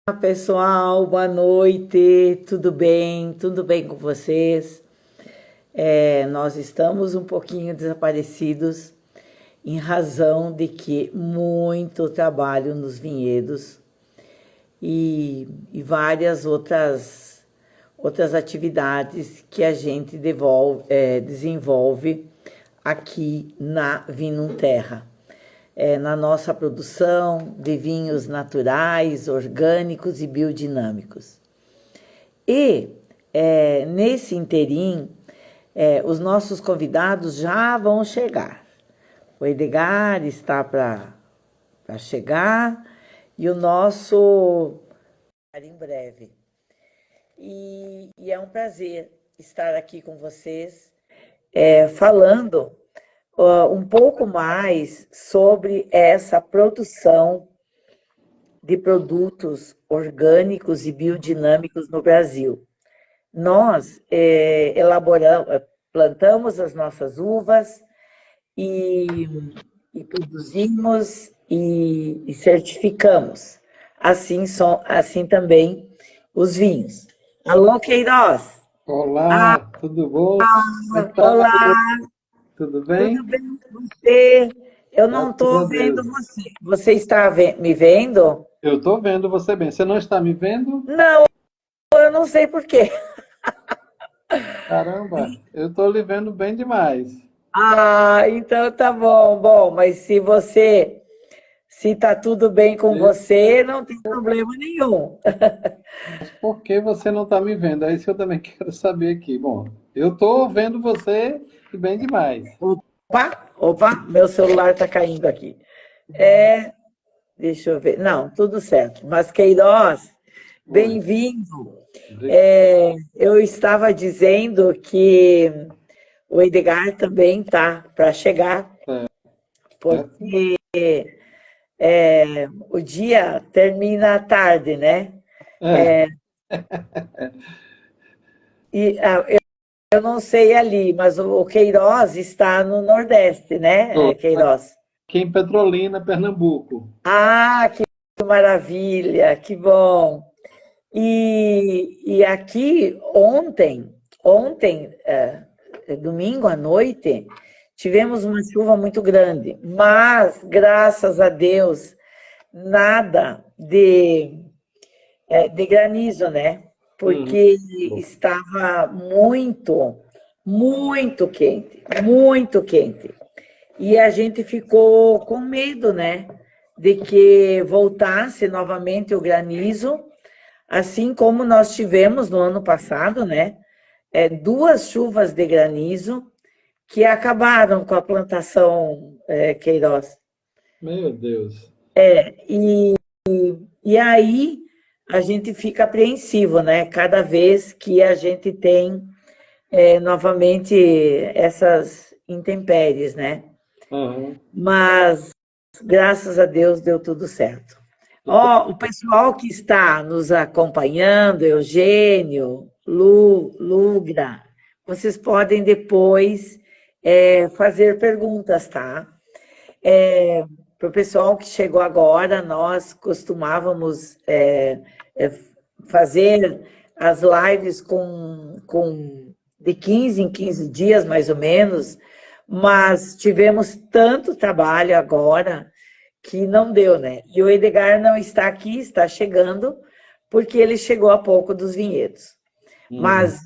Olá, pessoal, boa noite, tudo bem? Tudo bem com vocês? Nós estamos um pouquinho desaparecidos em razão de que muito trabalho nos vinhedos e várias outras atividades que a gente desenvolve aqui na Vinum Terra. Na nossa produção de vinhos naturais, orgânicos e biodinâmicos. E nesse interim, os nossos convidados já vão chegar. O Edgar está para chegar e o nosso em breve. E é um prazer estar aqui com vocês, falando um pouco mais sobre essa produção de produtos orgânicos e biodinâmicos no Brasil. Nós plantamos as nossas uvas e produzimos e certificamos. Assim também os vinhos. Alô, Queiroz! Olá, tudo bom? Como é que tá? Olá, Tudo tudo bem? bem com você? Eu não Graças a estou vendo Deus. você. Você está me vendo? Eu estou vendo você bem. Você não está me vendo? Não, eu não sei por quê. Caramba, eu estou lhe vendo bem demais. Ah, então tá bom. Bom, mas se tá tudo bem com Eu- você, não tem problema nenhum. Mas por que você não está me vendo? É isso que eu também quero saber aqui. Bom, eu estou vendo você e bem demais. Opa, meu celular tá caindo aqui. É, deixa eu ver. Não, tudo certo. Mas Queiroz, Oi. bem-vindo. Eu estava dizendo que o Edgar também tá para chegar, Certo? porque o dia termina à tarde, né? É, E eu não sei ali, mas o Queiroz está no Nordeste, né, estou Queiroz? aqui em Petrolina, Pernambuco. Ah, que maravilha, que bom. E aqui ontem, domingo à noite, tivemos uma chuva muito grande, mas graças a Deus nada de granizo, né? Uhum. Porque estava muito quente, muito quente. E a gente ficou com medo, né? De que voltasse novamente o granizo, assim como nós tivemos no ano passado, né? Duas chuvas de granizo que acabaram com a plantação, Queiroz. Meu Deus. E aí a gente fica apreensivo, né? Cada vez que a gente tem novamente essas intempéries, né? Aham. Mas graças a Deus deu tudo certo. Ó, o pessoal que está nos acompanhando, Eugênio, Lugra, vocês podem depois fazer perguntas, tá? Para o pessoal que chegou agora, nós costumávamos fazer as lives de 15 em 15 dias, mais ou menos, mas tivemos tanto trabalho agora que não deu, né? E o Edgar não está aqui, está chegando, porque ele chegou há pouco dos vinhedos. Uhum. Mas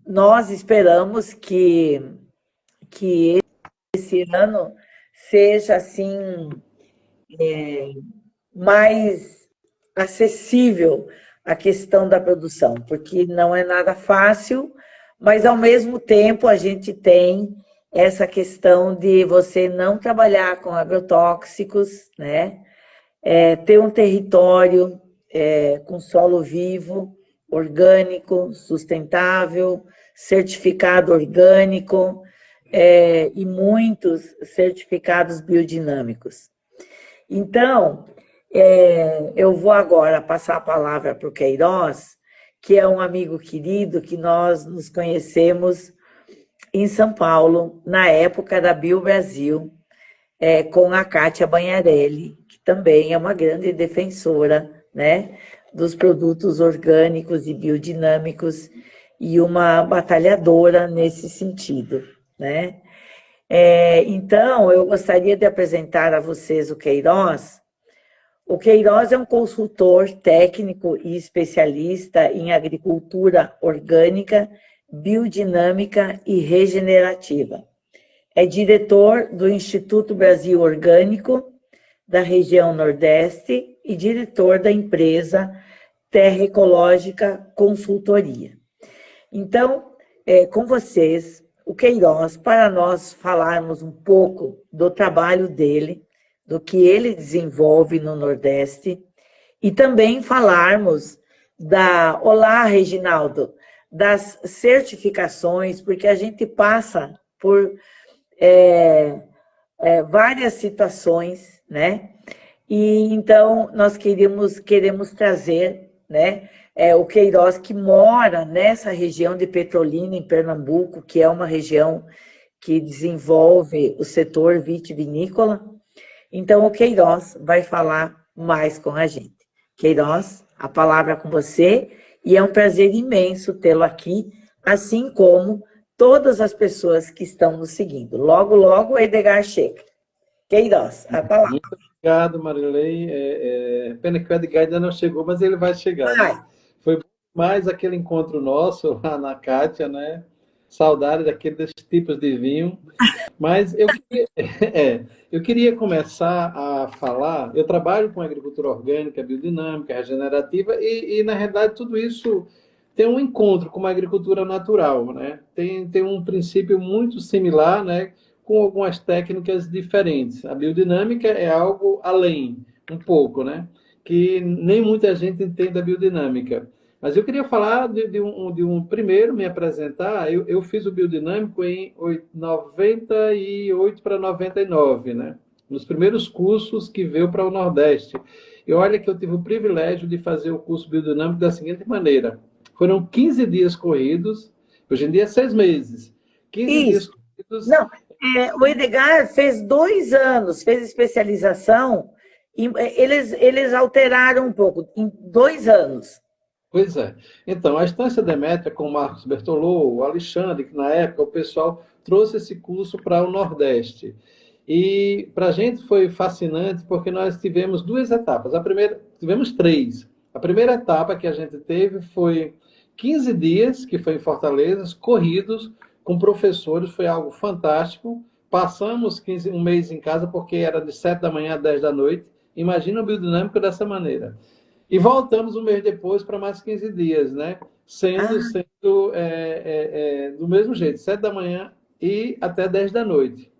nós esperamos que esse ano seja assim mais acessível a questão da produção, porque não é nada fácil, mas ao mesmo tempo a gente tem essa questão de você não trabalhar com agrotóxicos, né? Ter um território com solo vivo, orgânico, sustentável, certificado orgânico e muitos certificados biodinâmicos. Então, eu vou agora passar a palavra para o Queiroz, que é um amigo querido que nós nos conhecemos em São Paulo, na época da Bio Brasil, com a Kátia Banharelli, que também é uma grande defensora, né, dos produtos orgânicos e biodinâmicos e uma batalhadora nesse sentido, né? Então, eu gostaria de apresentar a vocês o Queiroz. O Queiroz é um consultor técnico e especialista em agricultura orgânica, biodinâmica e regenerativa. É diretor do Instituto Brasil Orgânico da região Nordeste e diretor da empresa Terra Ecológica Consultoria. Então, com vocês, o Queiroz, para nós falarmos um pouco do trabalho dele, do que ele desenvolve no Nordeste, e também falarmos olá, Reginaldo, das certificações, porque a gente passa por várias situações, né? E então nós queremos trazer, né, o Queiroz, que mora nessa região de Petrolina, em Pernambuco, que é uma região que desenvolve o setor vitivinícola. Então, o Queiroz vai falar mais com a gente. Queiroz, a palavra é com você, e é um prazer imenso tê-lo aqui, assim como todas as pessoas que estão nos seguindo. Logo, logo, o Edgar chega. Queiroz, a palavra. Muito obrigado, Marilei. Pena que o Edgar ainda não chegou, mas ele vai chegar. Né? Foi mais aquele encontro nosso lá na Cátia, né? Saudade desses tipos de vinho. Mas eu queria começar a falar. Eu trabalho com agricultura orgânica, biodinâmica, regenerativa, e na realidade, tudo isso tem um encontro com uma agricultura natural, né? Tem um princípio muito similar, né? Com algumas técnicas diferentes. A biodinâmica é algo além, um pouco, né? Que nem muita gente entende a biodinâmica. Mas eu queria falar primeiro, me apresentar. Eu fiz o biodinâmico em 98 para 99, né? Nos primeiros cursos que veio para o Nordeste. E olha que eu tive o privilégio de fazer o curso biodinâmico da seguinte maneira. Foram 15 dias corridos, hoje em dia é 6 meses. 15 dias corridos. Não, o Edgar fez 2 anos, fez especialização, e eles alteraram um pouco, em 2 anos. Pois é. Então, a Estância Demétria, com o Marcos Bertolô, o Alexandre, que na época o pessoal trouxe esse curso para o Nordeste. E para a gente foi fascinante, porque nós tivemos 2 etapas. Tivemos 3. A primeira etapa que a gente teve foi 15 dias, que foi em Fortaleza, corridos, com professores, foi algo fantástico. Passamos um mês em casa, porque era de 7 da manhã a 10 da noite. Imagina o biodinâmico dessa maneira. E voltamos um mês depois para mais 15 dias, né? Sendo do mesmo jeito, 7 da manhã e até 10 da noite.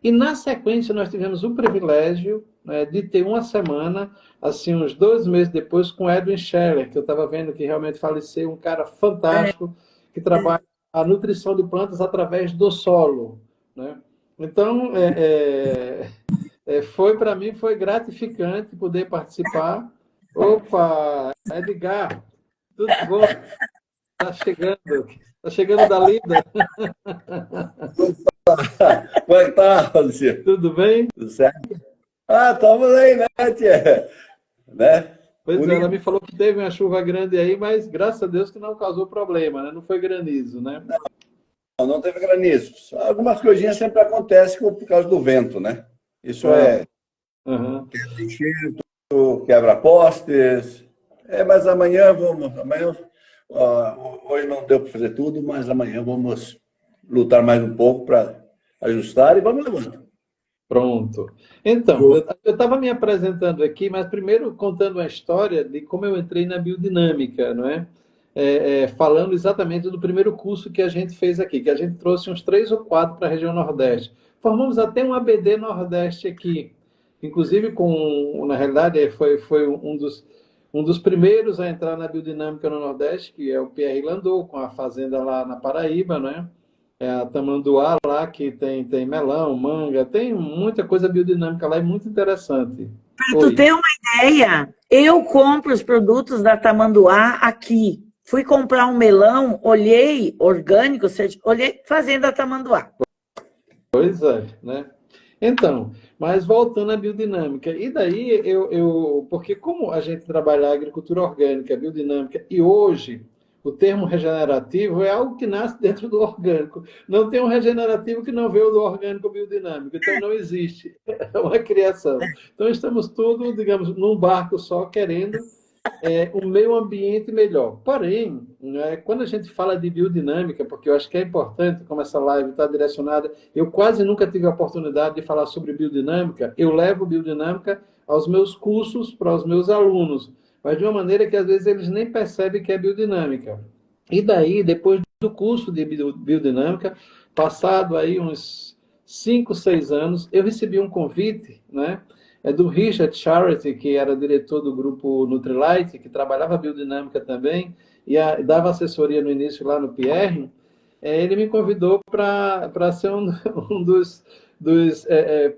E na sequência nós tivemos o privilégio, né, de ter uma semana, assim, uns 2 meses depois, com Edwin Scheller, que eu estava vendo que realmente faleceu, um cara fantástico, que trabalha a nutrição de plantas através do solo, né? Então, para mim foi gratificante poder participar. Opa, Edgar, tudo bom? Está chegando da lida. Como é que tá, Luciano? Tudo bem? Tudo certo? Estamos aí, né, tia? Né? Pois ela me falou que teve uma chuva grande aí, mas graças a Deus que não causou problema, né? Não foi granizo, né? Não teve granizo. Algumas coisinhas sempre acontecem por causa do vento, né? Isso quebra postes. Mas amanhã hoje não deu para fazer tudo, mas amanhã vamos lutar mais um pouco para ajustar e vamos levando. Pronto. Então, eu estava me apresentando aqui, mas primeiro contando uma história de como eu entrei na biodinâmica, não é? Falando exatamente do primeiro curso que a gente fez aqui, que a gente trouxe uns 3 ou 4 para a região Nordeste. Formamos até um ABD Nordeste aqui, inclusive na realidade, foi um dos primeiros a entrar na biodinâmica no Nordeste, que é o Pierre Landau, com a fazenda lá na Paraíba, né? A Tamanduá lá, que tem melão, manga, tem muita coisa biodinâmica lá e muito interessante. Para tu ter uma ideia, eu compro os produtos da Tamanduá aqui. Fui comprar um melão, olhei orgânico, olhei fazenda Tamanduá. Pois é, né? Então, mas voltando à biodinâmica, e daí porque como a gente trabalha a agricultura orgânica, biodinâmica, e hoje o termo regenerativo é algo que nasce dentro do orgânico. Não tem um regenerativo que não veio do orgânico biodinâmico, então não existe. É uma criação. Então estamos todos, digamos, num barco só querendo um meio ambiente melhor. Porém, né, quando a gente fala de biodinâmica, porque eu acho que é importante, como essa live está direcionada, eu quase nunca tive a oportunidade de falar sobre biodinâmica, eu levo biodinâmica aos meus cursos, para os meus alunos, mas de uma maneira que às vezes eles nem percebem que é biodinâmica. E daí, depois do curso de biodinâmica, passado aí uns 5, 6 anos, eu recebi um convite, né? Do Richard Charity, que era diretor do grupo Nutrilite, que trabalhava biodinâmica também, e dava assessoria no início lá no Pierre. Ele me convidou para ser um dos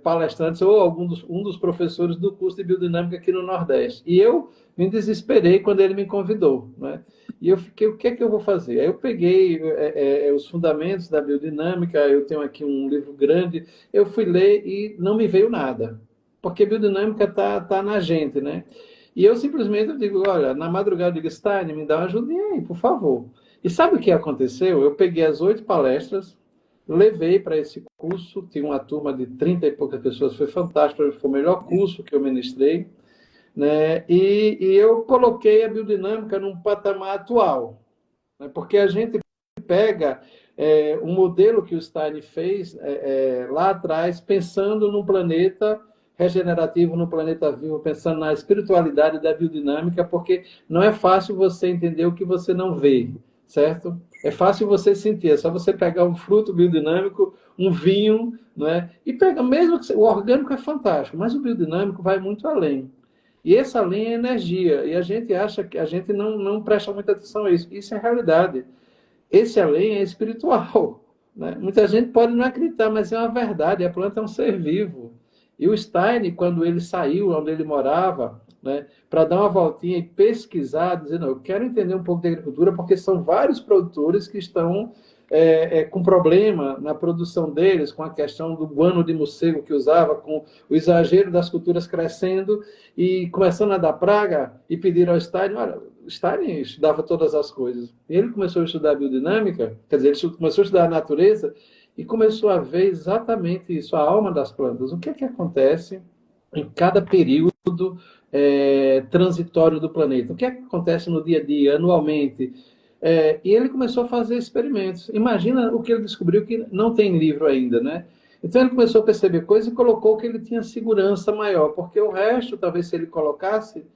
palestrantes, ou um dos professores do curso de biodinâmica aqui no Nordeste. E eu me desesperei quando ele me convidou, né? E eu fiquei, o que é que eu vou fazer? Aí eu peguei os fundamentos da biodinâmica, eu tenho aqui um livro grande, eu fui ler e não me veio nada. Porque biodinâmica está na gente, né? E eu simplesmente digo, olha, na madrugada eu digo, Stein, me dá uma ajudinha aí, por favor. E sabe o que aconteceu? Eu peguei as 8 palestras, levei para esse curso, tinha uma turma de 30 e poucas pessoas, foi fantástico, foi o melhor curso que eu ministrei, né? E eu coloquei a biodinâmica num patamar atual, né? Porque a gente pega um modelo que o Stein fez lá atrás, pensando num planeta regenerativo, no planeta vivo, pensando na espiritualidade da biodinâmica, porque não é fácil você entender o que você não vê, certo? É fácil você sentir, é só você pegar um fruto biodinâmico, um vinho, não é? E pega, mesmo que o orgânico é fantástico, mas o biodinâmico vai muito além. E esse além é energia, e a gente acha que a gente não presta muita atenção a isso. Isso é realidade. Esse além é espiritual, né? Muita gente pode não acreditar, mas é uma verdade. A planta é um ser vivo. E o Stein, quando ele saiu onde ele morava, né, para dar uma voltinha e pesquisar, dizendo, eu quero entender um pouco de agricultura, porque são vários produtores que estão com problema na produção deles, com a questão do guano de morcego que usava, com o exagero das culturas crescendo e começando a dar praga, e pediram ao Stein, olha, Stein estudava todas as coisas. E ele começou a estudar biodinâmica, quer dizer, ele começou a estudar a natureza e começou a ver exatamente isso, a alma das plantas. O que é que acontece em cada período transitório do planeta? O que é que acontece no dia a dia, anualmente? E ele começou a fazer experimentos. Imagina o que ele descobriu, que não tem livro ainda, né? Então ele começou a perceber coisas e colocou que ele tinha segurança maior, porque o resto, talvez se ele colocasse,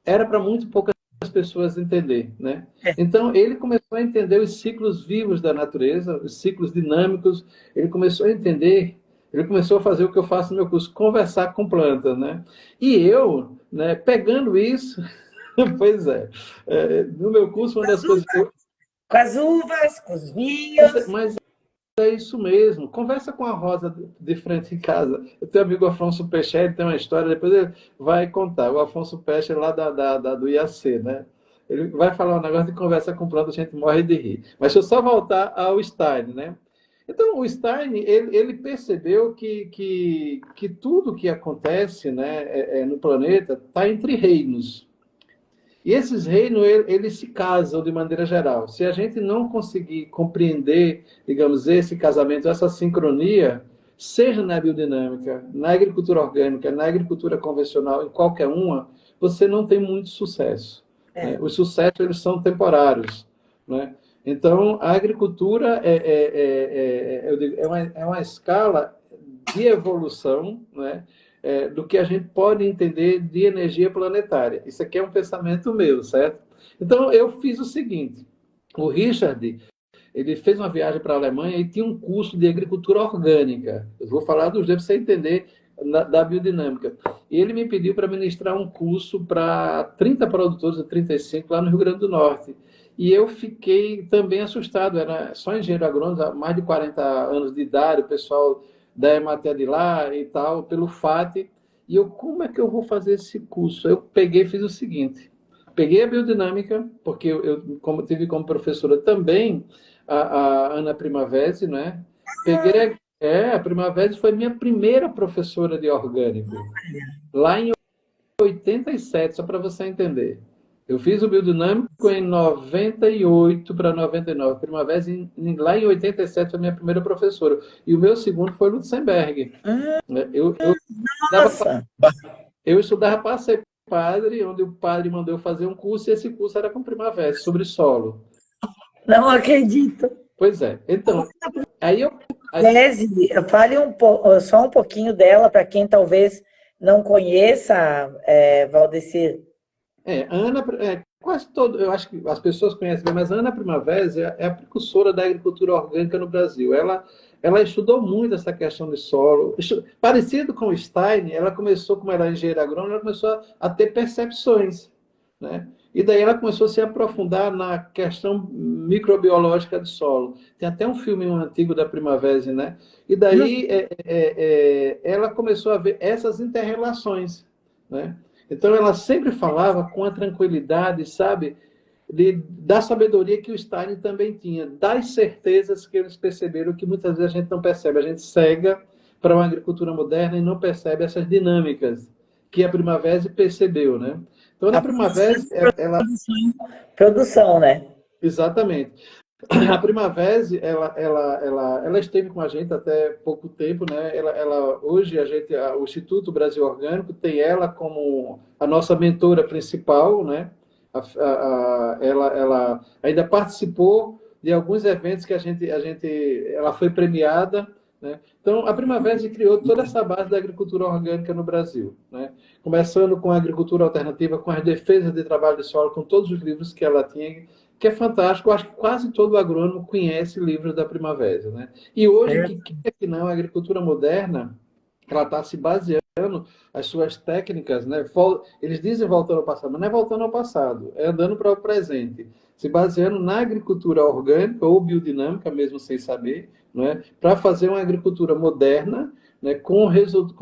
era para muito poucas pessoas entender, né? Então ele começou a entender os ciclos vivos da natureza, os ciclos dinâmicos. Ele começou a entender, ele começou a fazer o que eu faço no meu curso, conversar com plantas, né? E eu, né, pegando isso, pois no meu curso uma das coisas que eu... Com as uvas, com os vinhos. Mas é isso mesmo. Conversa com a Rosa de frente em casa. Eu tenho um amigo Afonso Peixe, ele tem uma história, depois ele vai contar. O Afonso Peixe é lá do IAC, né? Ele vai falar um negócio de conversa com planta, a gente morre de rir. Mas deixa eu só voltar ao Stein, né? Então, o Stein, ele percebeu que tudo que acontece, né, no planeta está entre reinos. E esses reinos, eles se casam de maneira geral. Se a gente não conseguir compreender, digamos, esse casamento, essa sincronia, seja na biodinâmica, na agricultura orgânica, na agricultura convencional, em qualquer uma, você não tem muito sucesso. Né? Os sucessos, eles são temporários. Né? Então, a agricultura é uma escala de evolução, né? Do que a gente pode entender de energia planetária. Isso aqui é um pensamento meu, certo? Então, eu fiz o seguinte. O Richard, ele fez uma viagem para a Alemanha e tinha um curso de agricultura orgânica. Eu vou falar dos dois para você entender da biodinâmica. E ele me pediu para ministrar um curso para 30 produtores, 35, lá no Rio Grande do Norte. E eu fiquei também assustado. Era só engenheiro agrônomo, mais de 40 anos de idade, o pessoal da Emater de lá e tal, pelo FAT. E eu, como é que eu vou fazer esse curso? Eu peguei e fiz o seguinte. Peguei a biodinâmica, porque eu tive como professora também a Ana Primavera, né? A Primavera foi minha primeira professora de orgânico, lá em 87, só para você entender. Eu fiz o biodinâmico em 98 para 99. Primavera, lá em 87, foi minha primeira professora. E o meu segundo foi Lutzenberg. Nossa! Eu estudava para ser padre, onde o padre mandou eu fazer um curso, e esse curso era com Primavera, sobre solo. Não acredito. Pois é. Então, aí eu... Tese, fale só um pouquinho dela para quem talvez não conheça, Valdecir. Ana, quase todo, eu acho que as pessoas conhecem bem, mas a Ana Primavera é a precursora da agricultura orgânica no Brasil. Ela estudou muito essa questão de solo. Parecido com o Stein, ela começou, como ela é engenheira agrônoma, ela começou a ter percepções, né? E daí ela começou a se aprofundar na questão microbiológica do solo. Tem até um filme antigo da Primavera, né? E daí ela começou a ver essas interrelações, né? Então, ela sempre falava com a tranquilidade, sabe, da sabedoria que o Stein também tinha, das certezas que eles perceberam que muitas vezes a gente não percebe. A gente cega para uma agricultura moderna e não percebe essas dinâmicas que a Primavera percebeu, né? Então, na Primavera, ela... Produção, né? Exatamente. A Primavera, ela esteve com a gente até pouco tempo, né? Hoje o Instituto Brasil Orgânico tem ela como a nossa mentora principal, né? Ela ainda participou de alguns eventos que ela foi premiada, né? Então, a Primavera criou toda essa base da agricultura orgânica no Brasil, né? Começando com a agricultura alternativa, com as defesas de trabalho de solo, com todos os livros que ela tinha, que é fantástico. Eu acho que quase todo agrônomo conhece livros da Primavera, né? E hoje, que não, a agricultura moderna, ela está se baseando as suas técnicas, né? Eles dizem voltando ao passado, mas não é voltando ao passado, é andando para o presente, se baseando na agricultura orgânica ou biodinâmica, mesmo sem saber, né? Para fazer uma agricultura moderna, né? Com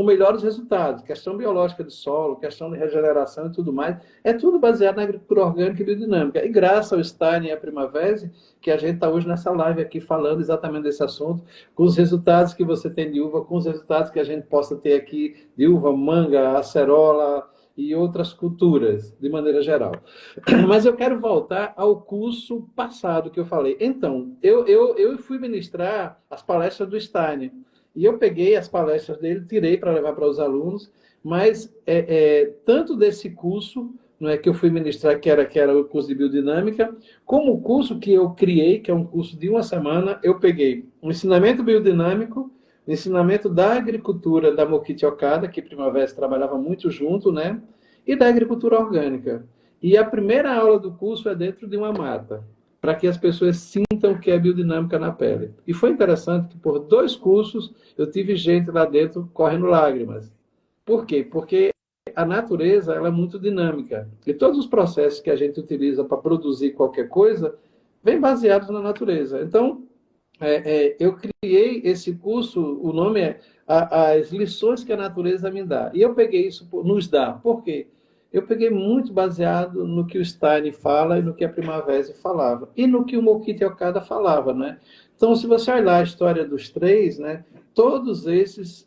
melhores resultados, questão biológica do solo, questão de regeneração e tudo mais, é tudo baseado na agricultura orgânica e biodinâmica. E graças ao Stein e à Primavera, que a gente está hoje nessa live aqui falando exatamente desse assunto, com os resultados que você tem de uva, com os resultados que a gente possa ter aqui de uva, manga, acerola e outras culturas, de maneira geral. Mas eu quero voltar ao curso passado que eu falei. Então, eu fui ministrar as palestras do Stein, e eu peguei as palestras dele, tirei para levar para os alunos, mas tanto desse curso, não é, que eu fui ministrar, que era o curso de biodinâmica, como o curso que eu criei, que é um curso de uma semana, eu peguei o ensinamento biodinâmico, o ensinamento da agricultura da Mokichi Okada, que Primavera trabalhava muito junto, né? E da agricultura orgânica. E a primeira aula do curso é dentro de uma mata, para que as pessoas sintam o que é biodinâmica na pele. E foi interessante que por 2 cursos eu tive gente lá dentro correndo lágrimas. Por quê? Porque a natureza ela é muito dinâmica. E todos os processos que a gente utiliza para produzir qualquer coisa vêm baseados na natureza. Então, eu criei esse curso, o nome é As Lições que a Natureza me dá. E eu peguei isso, nos dá. Por quê? Eu peguei muito baseado no que o Stein fala e no que a Primavera falava. E no que o Mokichi Okada falava, né? Então, se você olhar a história dos 3, né, todos esses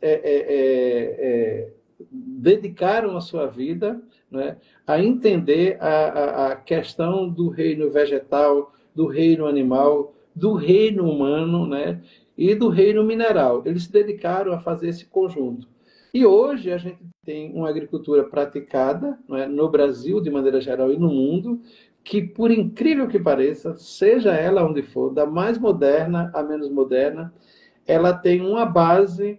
dedicaram a sua vida, né, a entender a questão do reino vegetal, do reino animal, do reino humano, né, e do reino mineral. Eles se dedicaram a fazer esse conjunto. E hoje a gente tem uma agricultura praticada, não é, no Brasil, de maneira geral, e no mundo, que, por incrível que pareça, seja ela onde for, da mais moderna à menos moderna, ela tem uma base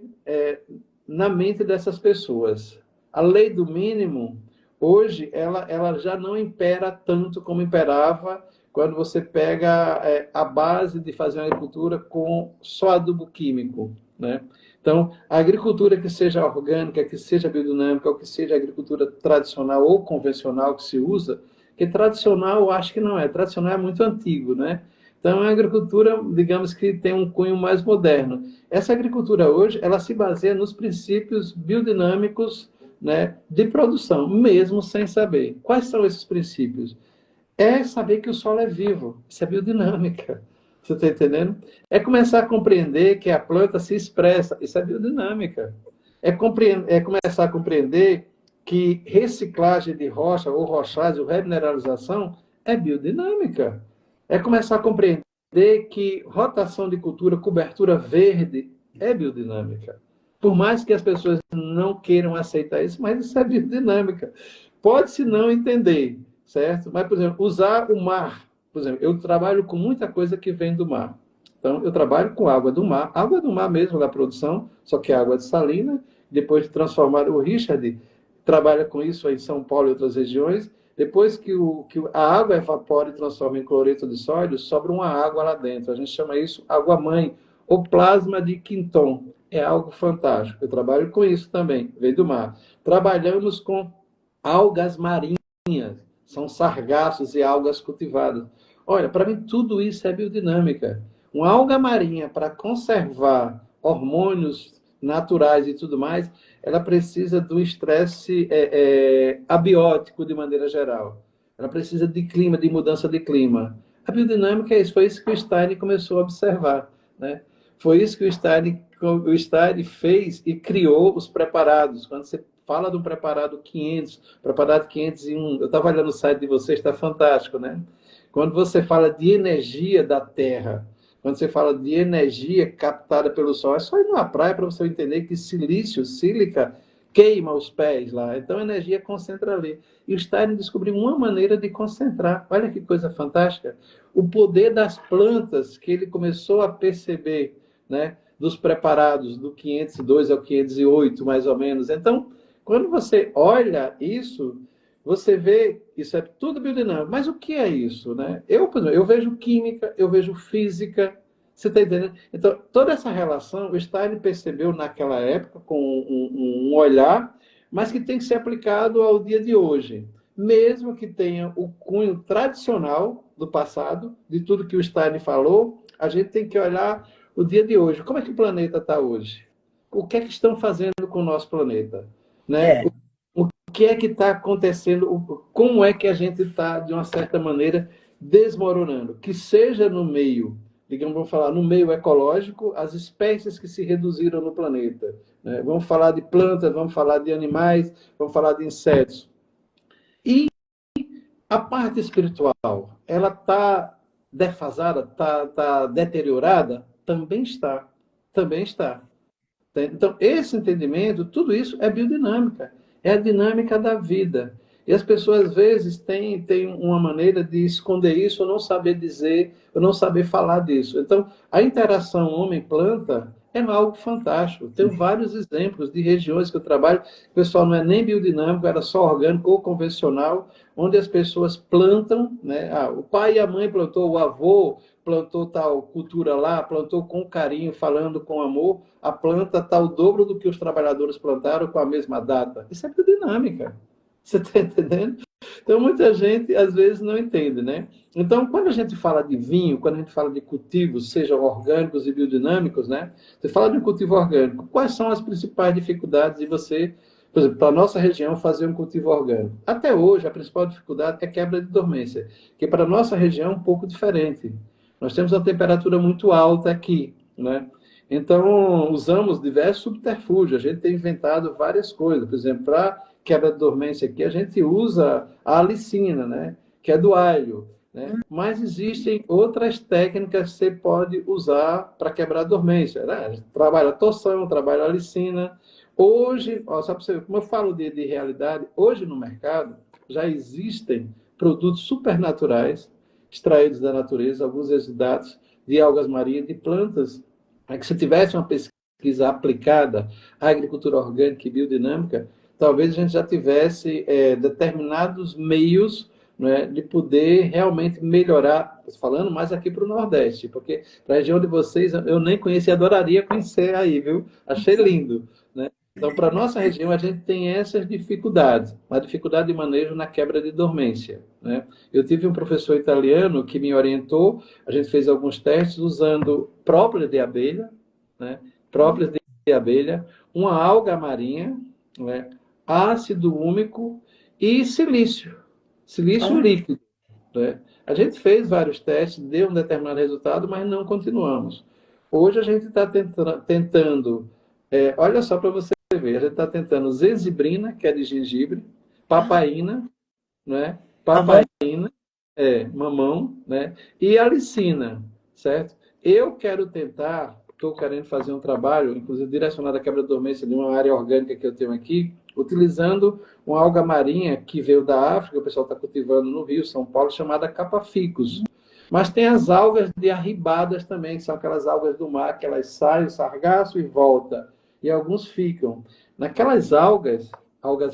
na mente dessas pessoas. A lei do mínimo, hoje, ela já não impera tanto como imperava quando você pega a base de fazer uma agricultura com só adubo químico, né? Então, a agricultura que seja orgânica, que seja biodinâmica, ou que seja agricultura tradicional ou convencional que se usa, que tradicional eu acho que não é, tradicional é muito antigo, né? Então, é uma agricultura, digamos que tem um cunho mais moderno. Essa agricultura hoje, ela se baseia nos princípios biodinâmicos, né, de produção, mesmo sem saber. Quais são esses princípios? É saber que o solo é vivo, isso é biodinâmica. Você está entendendo? É começar a compreender que a planta se expressa. Isso é biodinâmica. É começar a compreender que reciclagem de rocha ou rochagem ou remineralização é biodinâmica. É começar a compreender que rotação de cultura, cobertura verde é biodinâmica. Por mais que as pessoas não queiram aceitar isso, mas isso é biodinâmica. Pode-se não entender, certo? Mas, por exemplo, usar o mar. Por exemplo, eu trabalho com muita coisa que vem do mar. Então, eu trabalho com água do mar mesmo da produção, só que é água de salina, depois de transformar. O Richard trabalha com isso aí em São Paulo e outras regiões. Depois que a água evapora e transforma em cloreto de sódio, sobra uma água lá dentro. A gente chama isso água-mãe, ou plasma de Quinton. É algo fantástico. Eu trabalho com isso também, veio do mar. Trabalhamos com algas marinhas, são sargassos e algas cultivadas. Olha, para mim tudo isso é biodinâmica. Uma alga marinha, para conservar hormônios naturais e tudo mais, ela precisa do estresse abiótico de maneira geral. Ela precisa de clima, de mudança de clima. A biodinâmica é isso, foi isso que o Stein começou a observar, né? Foi isso que o Stein fez e criou os preparados. Quando você fala de um preparado 500, preparado 501, eu estava olhando o site de vocês, está fantástico, né? Quando você fala de energia da Terra, quando você fala de energia captada pelo Sol, é só ir numa praia para você entender que silício, sílica, queima os pés lá. Então a energia concentra ali. E o Stein descobriu uma maneira de concentrar. Olha que coisa fantástica. O poder das plantas que ele começou a perceber, né? Dos preparados, do 502 ao 508, mais ou menos. Então, quando você olha isso, você vê, isso é tudo biodinâmico. Mas o que é isso, né? Eu vejo química, eu vejo física, você está entendendo? Então, toda essa relação, o Stein percebeu naquela época com um olhar, mas que tem que ser aplicado ao dia de hoje. Mesmo que tenha o cunho tradicional do passado, de tudo que o Stein falou, a gente tem que olhar o dia de hoje. Como é que o planeta está hoje? O que é que estão fazendo com o nosso planeta? Né? O que é que está acontecendo? Como é que a gente está, de uma certa maneira, desmoronando? Que seja no meio, digamos, vamos falar, no meio ecológico, as espécies que se reduziram no planeta. Né? Vamos falar de plantas, vamos falar de animais, vamos falar de insetos. E a parte espiritual, ela está defasada, está deteriorada? Também está. Também está. Então, esse entendimento, tudo isso é biodinâmica, é a dinâmica da vida. E as pessoas, às vezes, têm uma maneira de esconder isso, ou não saber dizer, ou não saber falar disso. Então, a interação homem-planta é algo fantástico. Tenho vários exemplos de regiões que eu trabalho, o pessoal não é nem biodinâmico, era só orgânico ou convencional, onde as pessoas plantam, né? O pai e a mãe plantou, o avô plantou tal cultura lá, plantou com carinho, falando com amor, a planta está o dobro do que os trabalhadores plantaram com a mesma data. Isso é biodinâmica. Você está entendendo? Então, muita gente, às vezes, não entende, né? Então, quando a gente fala de vinho, quando a gente fala de cultivos, sejam orgânicos e biodinâmicos, né? Você fala de um cultivo orgânico. Quais são as principais dificuldades de você, por exemplo, para a nossa região, fazer um cultivo orgânico? Até hoje, a principal dificuldade é quebra de dormência, que para a nossa região é um pouco diferente. Nós temos uma temperatura muito alta aqui, né? Então, usamos diversos subterfúgios. A gente tem inventado várias coisas. Por exemplo, para quebra de dormência aqui, a gente usa a alicina, né? Que é do alho. Né? Mas existem outras técnicas que você pode usar para quebrar a dormência. Né? A gente trabalha a torção, trabalha a alicina. Hoje, ó, só para você ver, como eu falo de realidade, hoje no mercado já existem produtos supernaturais extraídos da natureza, alguns exudados de algas marinhas, de plantas, que se tivesse uma pesquisa aplicada à agricultura orgânica e biodinâmica, talvez a gente já tivesse determinados meios, né, de poder realmente melhorar, falando mais aqui para o Nordeste, porque para a região de vocês eu nem conheci, adoraria conhecer aí, viu? Achei lindo, né? Então, para a nossa região, a gente tem essas dificuldades, uma dificuldade de manejo na quebra de dormência. Né? Eu tive um professor italiano que me orientou, a gente fez alguns testes usando própolis de abelha, né? Própolis de abelha, uma alga marinha, né? Ácido úmico e silício líquido. né? A gente fez vários testes, deu um determinado resultado, mas não continuamos. Hoje a gente está tentando, olha só para você ver, a gente está tentando zezibrina, que é de gengibre, papaína, né? Mamão? Papaína, mamão, né? E alicina, certo? Eu quero tentar, estou querendo fazer um trabalho, inclusive direcionado à quebra de dormência de uma área orgânica que eu tenho aqui, utilizando uma alga marinha que veio da África, o pessoal está cultivando no Rio, São Paulo, chamada capa-ficus. Mas tem as algas de arribadas também, que são aquelas algas do mar, que elas saem, o sargaço e volta. E alguns ficam. Naquelas algas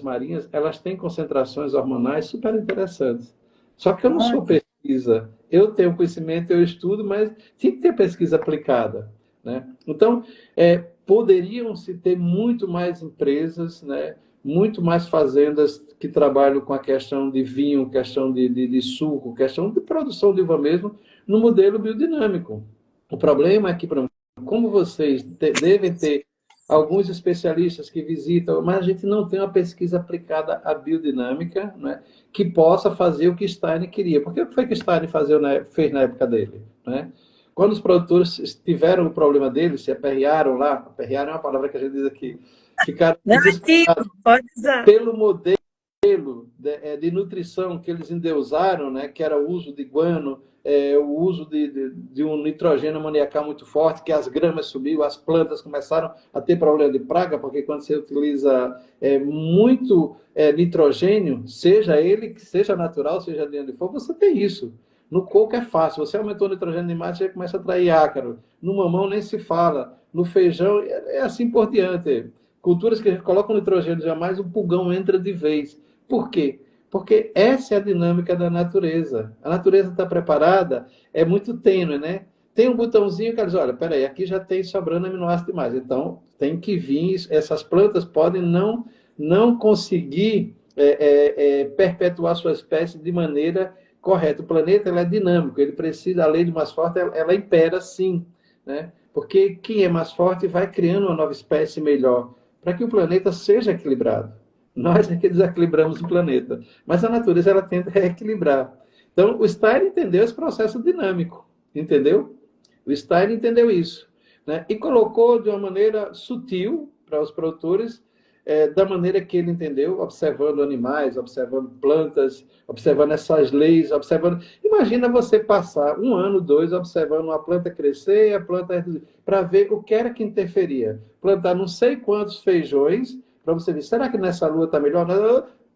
marinhas, elas têm concentrações hormonais super interessantes. Só que eu não sou pesquisa. Eu tenho conhecimento, eu estudo, mas tem que ter pesquisa aplicada, né? Então, poderiam-se ter muito mais empresas, né? Muito mais fazendas que trabalham com a questão de vinho, questão de suco, questão de produção de uva mesmo, no modelo biodinâmico. O problema é que, como vocês devem ter alguns especialistas que visitam, mas a gente não tem uma pesquisa aplicada à biodinâmica, né, que possa fazer o que Stein queria. Por que foi que Stein fez na época dele? Né? Quando os produtores tiveram o problema deles, se aperrearam lá, aperrearam é uma palavra que a gente diz aqui, ficaram desesperados pelo modelo de nutrição que eles endeusaram, né, que era o uso de guano, o uso de um nitrogênio amoniacal muito forte, que as gramas subiu, as plantas começaram a ter problema de praga, porque quando você utiliza muito nitrogênio, seja ele que seja natural, seja de onde for, você tem isso. No coco é fácil, você aumentou o nitrogênio demais, você começa a atrair ácaro. No mamão nem se fala, no feijão é assim por diante. Culturas que a gente coloca o nitrogênio jamais, o pulgão entra de vez. Por quê? Porque essa é a dinâmica da natureza. A natureza está preparada, é muito tênue, né? Tem um botãozinho que diz, olha, peraí, aqui já tem sobrando aminoácido demais. Então, tem que vir, essas plantas podem não conseguir perpetuar sua espécie de maneira correta. O planeta é dinâmico, ele precisa, a lei do mais forte, ela impera sim, né? Porque quem é mais forte vai criando uma nova espécie melhor, para que o planeta seja equilibrado. Nós é que desequilibramos o planeta. Mas a natureza, ela tenta reequilibrar. Então, o Stein entendeu esse processo dinâmico, entendeu? O Stein entendeu isso, né? E colocou de uma maneira sutil para os produtores, da maneira que ele entendeu, observando animais, observando plantas, observando essas leis, observando... Imagina você passar 1 ano, 2, observando uma planta crescer e a planta... para ver o que era que interferia. Plantar não sei quantos feijões, para você ver, será que nessa lua está melhor?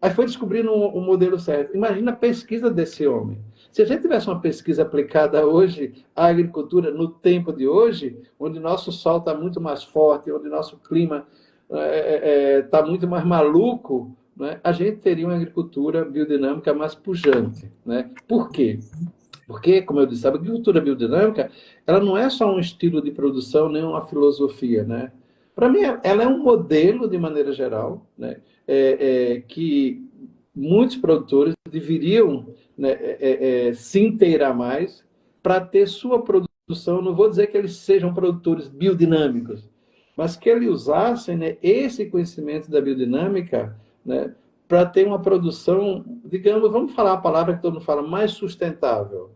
Aí foi descobrindo um modelo certo. Imagina a pesquisa desse homem. Se a gente tivesse uma pesquisa aplicada hoje à agricultura, no tempo de hoje, onde nosso sol está muito mais forte, onde nosso clima está muito mais maluco, né? A gente teria uma agricultura biodinâmica mais pujante, né? Por quê? Porque, como eu disse, a agricultura biodinâmica, ela não é só um estilo de produção, nem uma filosofia, né? Para mim, ela é um modelo, de maneira geral, né? Que muitos produtores deveriam, né, se inteirar mais para ter sua produção. Não vou dizer que eles sejam produtores biodinâmicos, mas que eles usassem, né, esse conhecimento da biodinâmica, né, para ter uma produção, digamos, vamos falar a palavra que todo mundo fala, mais sustentável.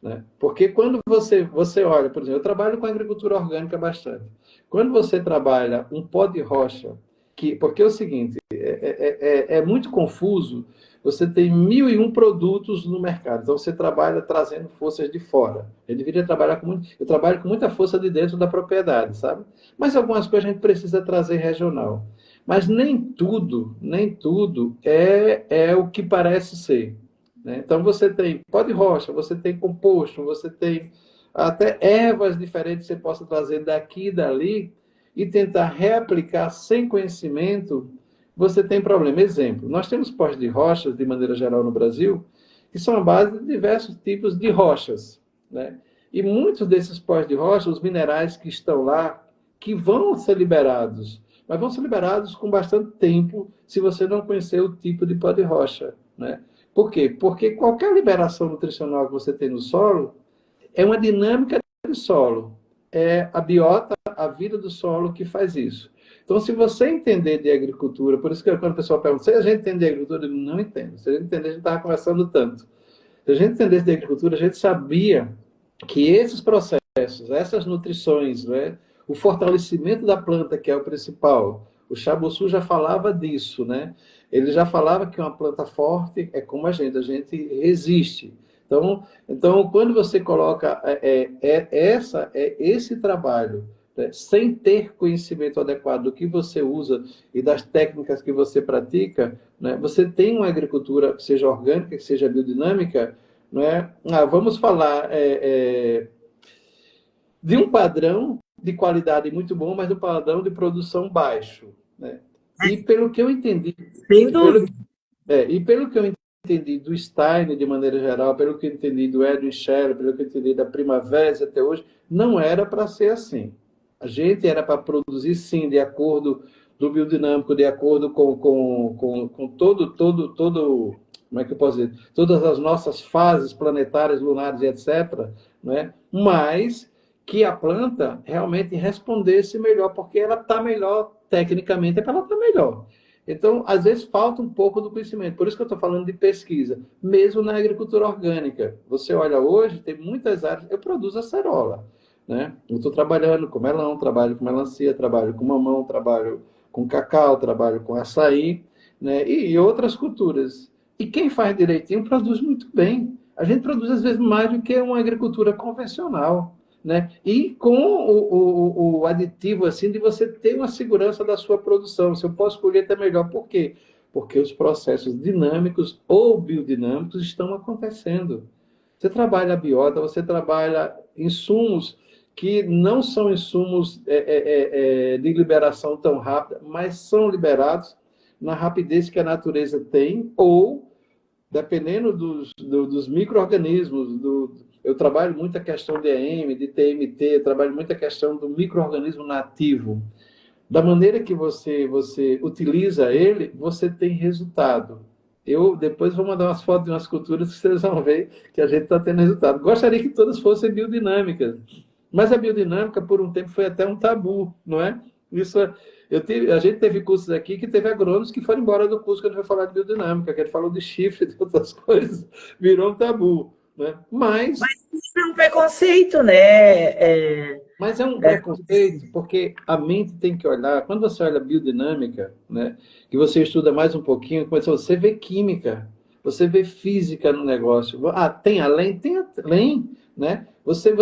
Né? Porque quando você olha, por exemplo, eu trabalho com agricultura orgânica bastante. Quando você trabalha um pó de rocha, porque é o seguinte, é muito confuso, você tem 1001 produtos no mercado, então você trabalha trazendo forças de fora. Eu deveria trabalhar eu trabalho com muita força de dentro da propriedade, sabe? Mas algumas coisas a gente precisa trazer regional. Mas nem tudo é o que parece ser. Né? Então você tem pó de rocha, você tem composto, você tem até ervas diferentes que você possa trazer daqui e dali e tentar reaplicar sem conhecimento, você tem problema. Exemplo, nós temos pós de rochas, de maneira geral, no Brasil, que são a base de diversos tipos de rochas. Né? E muitos desses pós de rocha, os minerais que estão lá, que vão ser liberados, mas vão ser liberados com bastante tempo, se você não conhecer o tipo de pó de rocha. Né? Por quê? Porque qualquer liberação nutricional que você tem no solo é uma dinâmica do solo. É a biota, a vida do solo que faz isso. Então, se você entender de agricultura, por isso que quando o pessoal pergunta, se a gente entende de agricultura, eu não entendo. Se a gente entender, a gente estava conversando tanto. Se a gente entendesse de agricultura, a gente sabia que esses processos, essas nutrições, né, o fortalecimento da planta, que é o principal, o Chaboçu já falava disso, né? Ele já falava que uma planta forte é como a gente resiste. Então quando você coloca esse trabalho, né, sem ter conhecimento adequado do que você usa e das técnicas que você pratica, né, você tem uma agricultura que seja orgânica, que seja biodinâmica, né? Vamos falar de um padrão de qualidade muito bom, mas um padrão de produção baixo, né? E pelo que eu entendi, Sem dúvida. e pelo que eu entendi do Steiner, de maneira geral, pelo que eu entendi do Edwin Scheller, pelo que eu entendi da Primavera até hoje, não era para ser assim. A gente era para produzir, sim, de acordo do biodinâmico, de acordo com todo, como é que eu posso dizer? Todas as nossas fases planetárias, lunares e etc., né? Mas que a planta realmente respondesse melhor, porque ela está melhor tecnicamente, é para ela estar melhor. Então, às vezes, falta um pouco do conhecimento. Por isso que eu estou falando de pesquisa, mesmo na agricultura orgânica. Você olha hoje, tem muitas áreas. Eu produzo acerola, né? Eu estou trabalhando com melão, trabalho com melancia, trabalho com mamão, trabalho com cacau, trabalho com açaí, né? E outras culturas. E quem faz direitinho produz muito bem. A gente produz, às vezes, mais do que uma agricultura convencional, né? E com o aditivo assim de você ter uma segurança da sua produção. Se eu posso escolher até melhor. Por quê? Porque os processos dinâmicos ou biodinâmicos estão acontecendo. Você trabalha a biota, você trabalha insumos que não são insumos de liberação tão rápida, mas são liberados na rapidez que a natureza tem, ou dependendo dos micro-organismos, eu trabalho muito a questão de EM, de TMT, eu trabalho muito a questão do micro-organismo nativo. Da maneira que você utiliza ele, você tem resultado. Eu depois vou mandar umas fotos de umas culturas que vocês vão ver que a gente está tendo resultado. Gostaria que todas fossem biodinâmicas, mas a biodinâmica, por um tempo, foi até um tabu, não é? Isso a gente teve cursos aqui que teve agrônomos que foram embora do curso que a gente vai falar de biodinâmica, que a gente falou de chifre, de outras coisas, virou um tabu, né? Mas isso é um preconceito, né? Mas é um preconceito, porque a mente tem que olhar. Quando você olha biodinâmica, né, que você estuda mais um pouquinho, você vê química, você vê física no negócio. Tem além, né? Você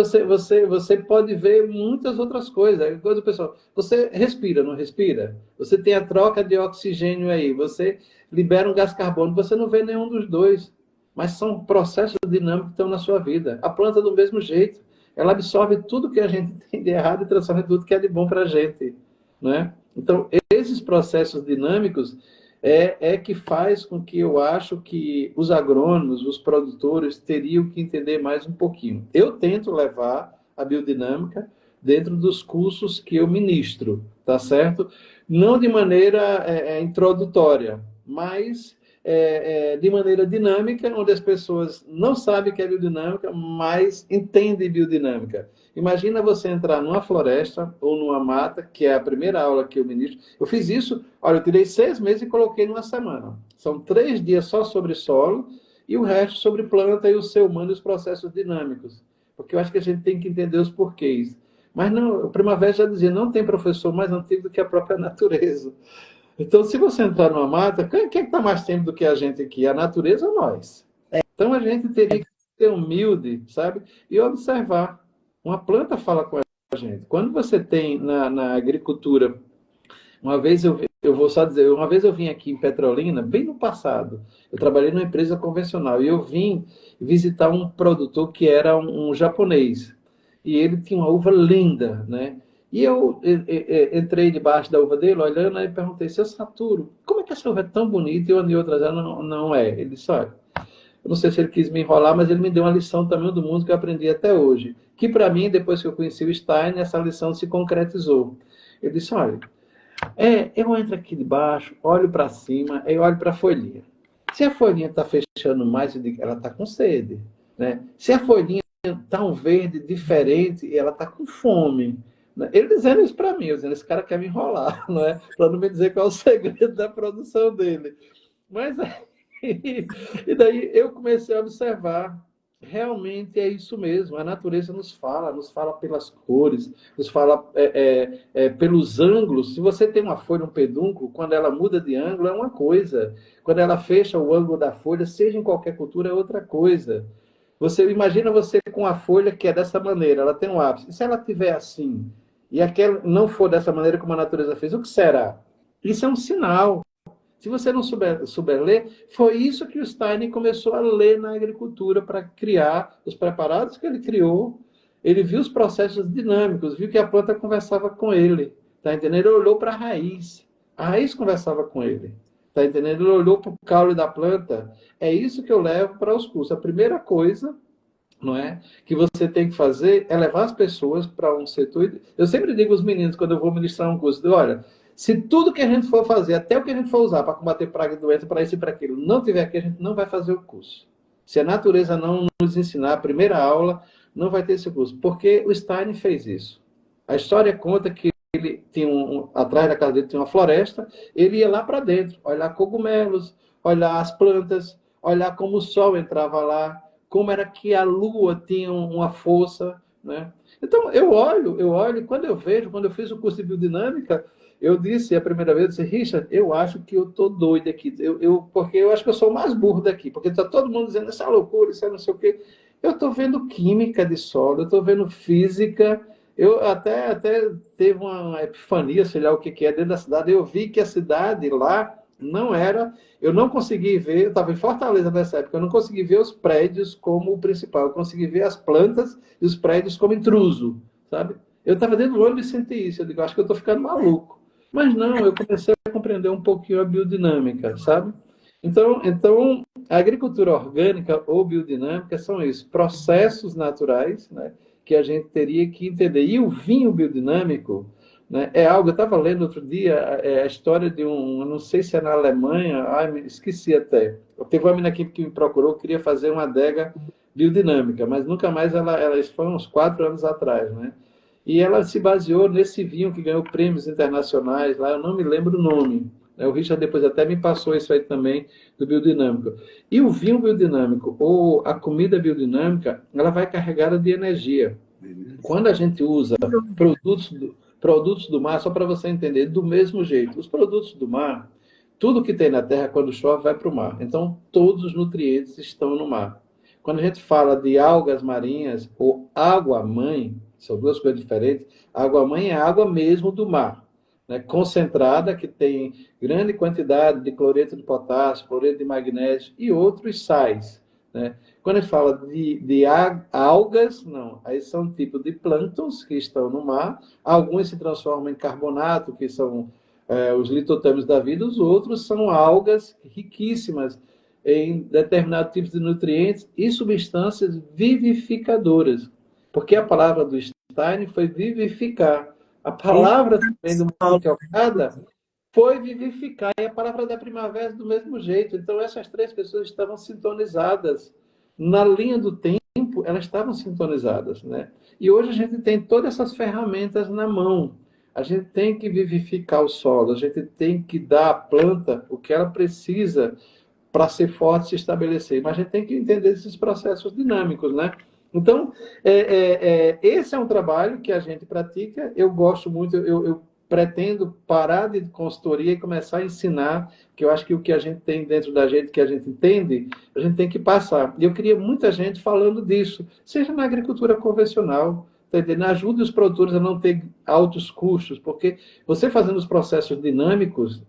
pode ver muitas outras coisas. Quando o pessoal, você respira, não respira? Você tem a troca de oxigênio aí, você libera um gás carbônico, você não vê nenhum dos dois. Mas são processos dinâmicos que estão na sua vida. A planta do mesmo jeito. Ela absorve tudo que a gente tem de errado e transforma em tudo que é de bom para a gente, né? Então, esses processos dinâmicos que faz com que eu acho que os agrônomos, os produtores, teriam que entender mais um pouquinho. Eu tento levar a biodinâmica dentro dos cursos que eu ministro, tá certo? Não de maneira introdutória, mas de maneira dinâmica, onde as pessoas não sabem que é biodinâmica, mas entendem biodinâmica. Imagina você entrar numa floresta ou numa mata, que é a primeira aula que eu ministro. Eu fiz isso, olha, eu tirei 6 meses e coloquei numa semana. São 3 dias só sobre solo e o resto sobre planta e o ser humano e os processos dinâmicos. Porque eu acho que a gente tem que entender os porquês. Mas não, o Primavera já dizia, não tem professor mais antigo do que a própria natureza. Então, se você entrar numa mata, quem é que está mais tempo do que a gente aqui? A natureza ou nós? Então, a gente teria que ser humilde, sabe? E observar. Uma planta fala com a gente. Quando você tem na agricultura, uma vez eu vou só dizer, uma vez eu vim aqui em Petrolina, bem no passado, eu trabalhei numa empresa convencional, e eu vim visitar um produtor que era um japonês. E ele tinha uma uva linda, né? E eu entrei debaixo da uva dele, olhando, e perguntei, seu Saturo, como é que essa uva é tão bonita e uma de outras não é? Ele disse, olha, eu não sei se ele quis me enrolar, mas ele me deu uma lição também do mundo que eu aprendi até hoje. Que para mim, depois que eu conheci o Stein, essa lição se concretizou. Ele disse, olha, eu entro aqui debaixo, olho para cima, e olho para a folhinha. Se a folhinha está fechando mais, eu digo, ela está com sede, né? Se a folhinha está um verde diferente, ela está com fome. Ele dizendo isso para mim, eu dizendo, esse cara quer me enrolar, não é? Para não me dizer qual é o segredo da produção dele. Mas E daí eu comecei a observar, realmente é isso mesmo, a natureza nos fala pelas cores, nos fala pelos ângulos. Se você tem uma folha, um pedúnculo, quando ela muda de ângulo é uma coisa, quando ela fecha o ângulo da folha, seja em qualquer cultura, é outra coisa. Você imagina você com a folha que é dessa maneira, ela tem um ápice. E se ela tiver assim, e aquela não for dessa maneira como a natureza fez, o que será? Isso é um sinal. Se você não souber ler, foi isso que o Stein começou a ler na agricultura para criar os preparados que ele criou. Ele viu os processos dinâmicos, viu que a planta conversava com ele. Tá entendendo? Ele olhou para a raiz conversava com ele. Tá entendendo? Ele olhou para o caule da planta. É isso que eu levo para os cursos. A primeira coisa, não é, que você tem que fazer é levar as pessoas para um setor. Eu sempre digo aos meninos, quando eu vou ministrar um curso, olha, se tudo que a gente for fazer, até o que a gente for usar para combater praga e doença, para isso e para aquilo, não tiver aqui, a gente não vai fazer o curso. Se a natureza não nos ensinar a primeira aula, não vai ter esse curso. Porque o Stein fez isso. A história conta que ele tinha atrás da casa dele tinha uma floresta, ele ia lá para dentro, olhar cogumelos, olhar as plantas, olhar como o sol entrava lá, como era que a lua tinha uma força, né? Então, eu olho, quando eu fiz o curso de biodinâmica, eu disse a primeira vez, eu disse, Richard, eu acho que eu tô doido aqui, porque eu acho que eu sou o mais burro daqui, porque está todo mundo dizendo, isso é loucura, isso é não sei o quê. Eu estou vendo química de solo, eu estou vendo física, eu até teve uma epifania, sei lá o que é, dentro da cidade, eu vi que a cidade lá não era, eu não consegui ver, eu estava em Fortaleza nessa época, eu não consegui ver os prédios como o principal, eu consegui ver as plantas e os prédios como intruso, sabe? Eu estava dentro do ônibus e senti isso, eu digo, acho que eu estou ficando maluco. Mas não, eu comecei a compreender um pouquinho a biodinâmica, sabe? Então a agricultura orgânica ou biodinâmica são isso, processos naturais, né, que a gente teria que entender. E o vinho biodinâmico, né, é algo, eu estava lendo outro dia a história de eu não sei se é na Alemanha, esqueci até. Teve uma menina aqui que me procurou, queria fazer uma adega biodinâmica, mas nunca mais isso foi uns 4 anos atrás, né? E ela se baseou nesse vinho que ganhou prêmios internacionais, lá eu não me lembro o nome. O Richard depois até me passou isso aí também, do biodinâmico. E o vinho biodinâmico, ou a comida biodinâmica, ela vai carregada de energia. Quando a gente usa produtos do mar, só para você entender, do mesmo jeito, os produtos do mar, tudo que tem na terra, quando chove, vai para o mar. Então, todos os nutrientes estão no mar. Quando a gente fala de algas marinhas ou água-mãe, são duas coisas diferentes. A água-mãe é a água mesmo do mar, né? Concentrada, que tem grande quantidade de cloreto de potássio, cloreto de magnésio e outros sais, né? Quando a gente fala de algas, não. Aí são tipos de plânctons que estão no mar. Alguns se transformam em carbonato, que são os litotâmios da vida. Os outros são algas riquíssimas em determinados tipos de nutrientes e substâncias vivificadoras. Porque a palavra do Stein foi vivificar. A palavra também do Malquiocada foi vivificar. E a palavra da primavera do mesmo jeito. Então, essas três pessoas estavam sintonizadas. Na linha do tempo, elas estavam sintonizadas, né? E hoje a gente tem todas essas ferramentas na mão. A gente tem que vivificar o solo, a gente tem que dar à planta o que ela precisa para ser forte e se estabelecer. Mas a gente tem que entender esses processos dinâmicos, né? Então, esse é um trabalho que a gente pratica. Eu gosto muito, eu pretendo parar de consultoria e começar a ensinar, que eu acho que o que a gente tem dentro da gente, que a gente entende, a gente tem que passar. E eu queria muita gente falando disso, seja na agricultura convencional, tá entendendo? Ajude os produtores a não ter altos custos, porque você fazendo os processos dinâmicos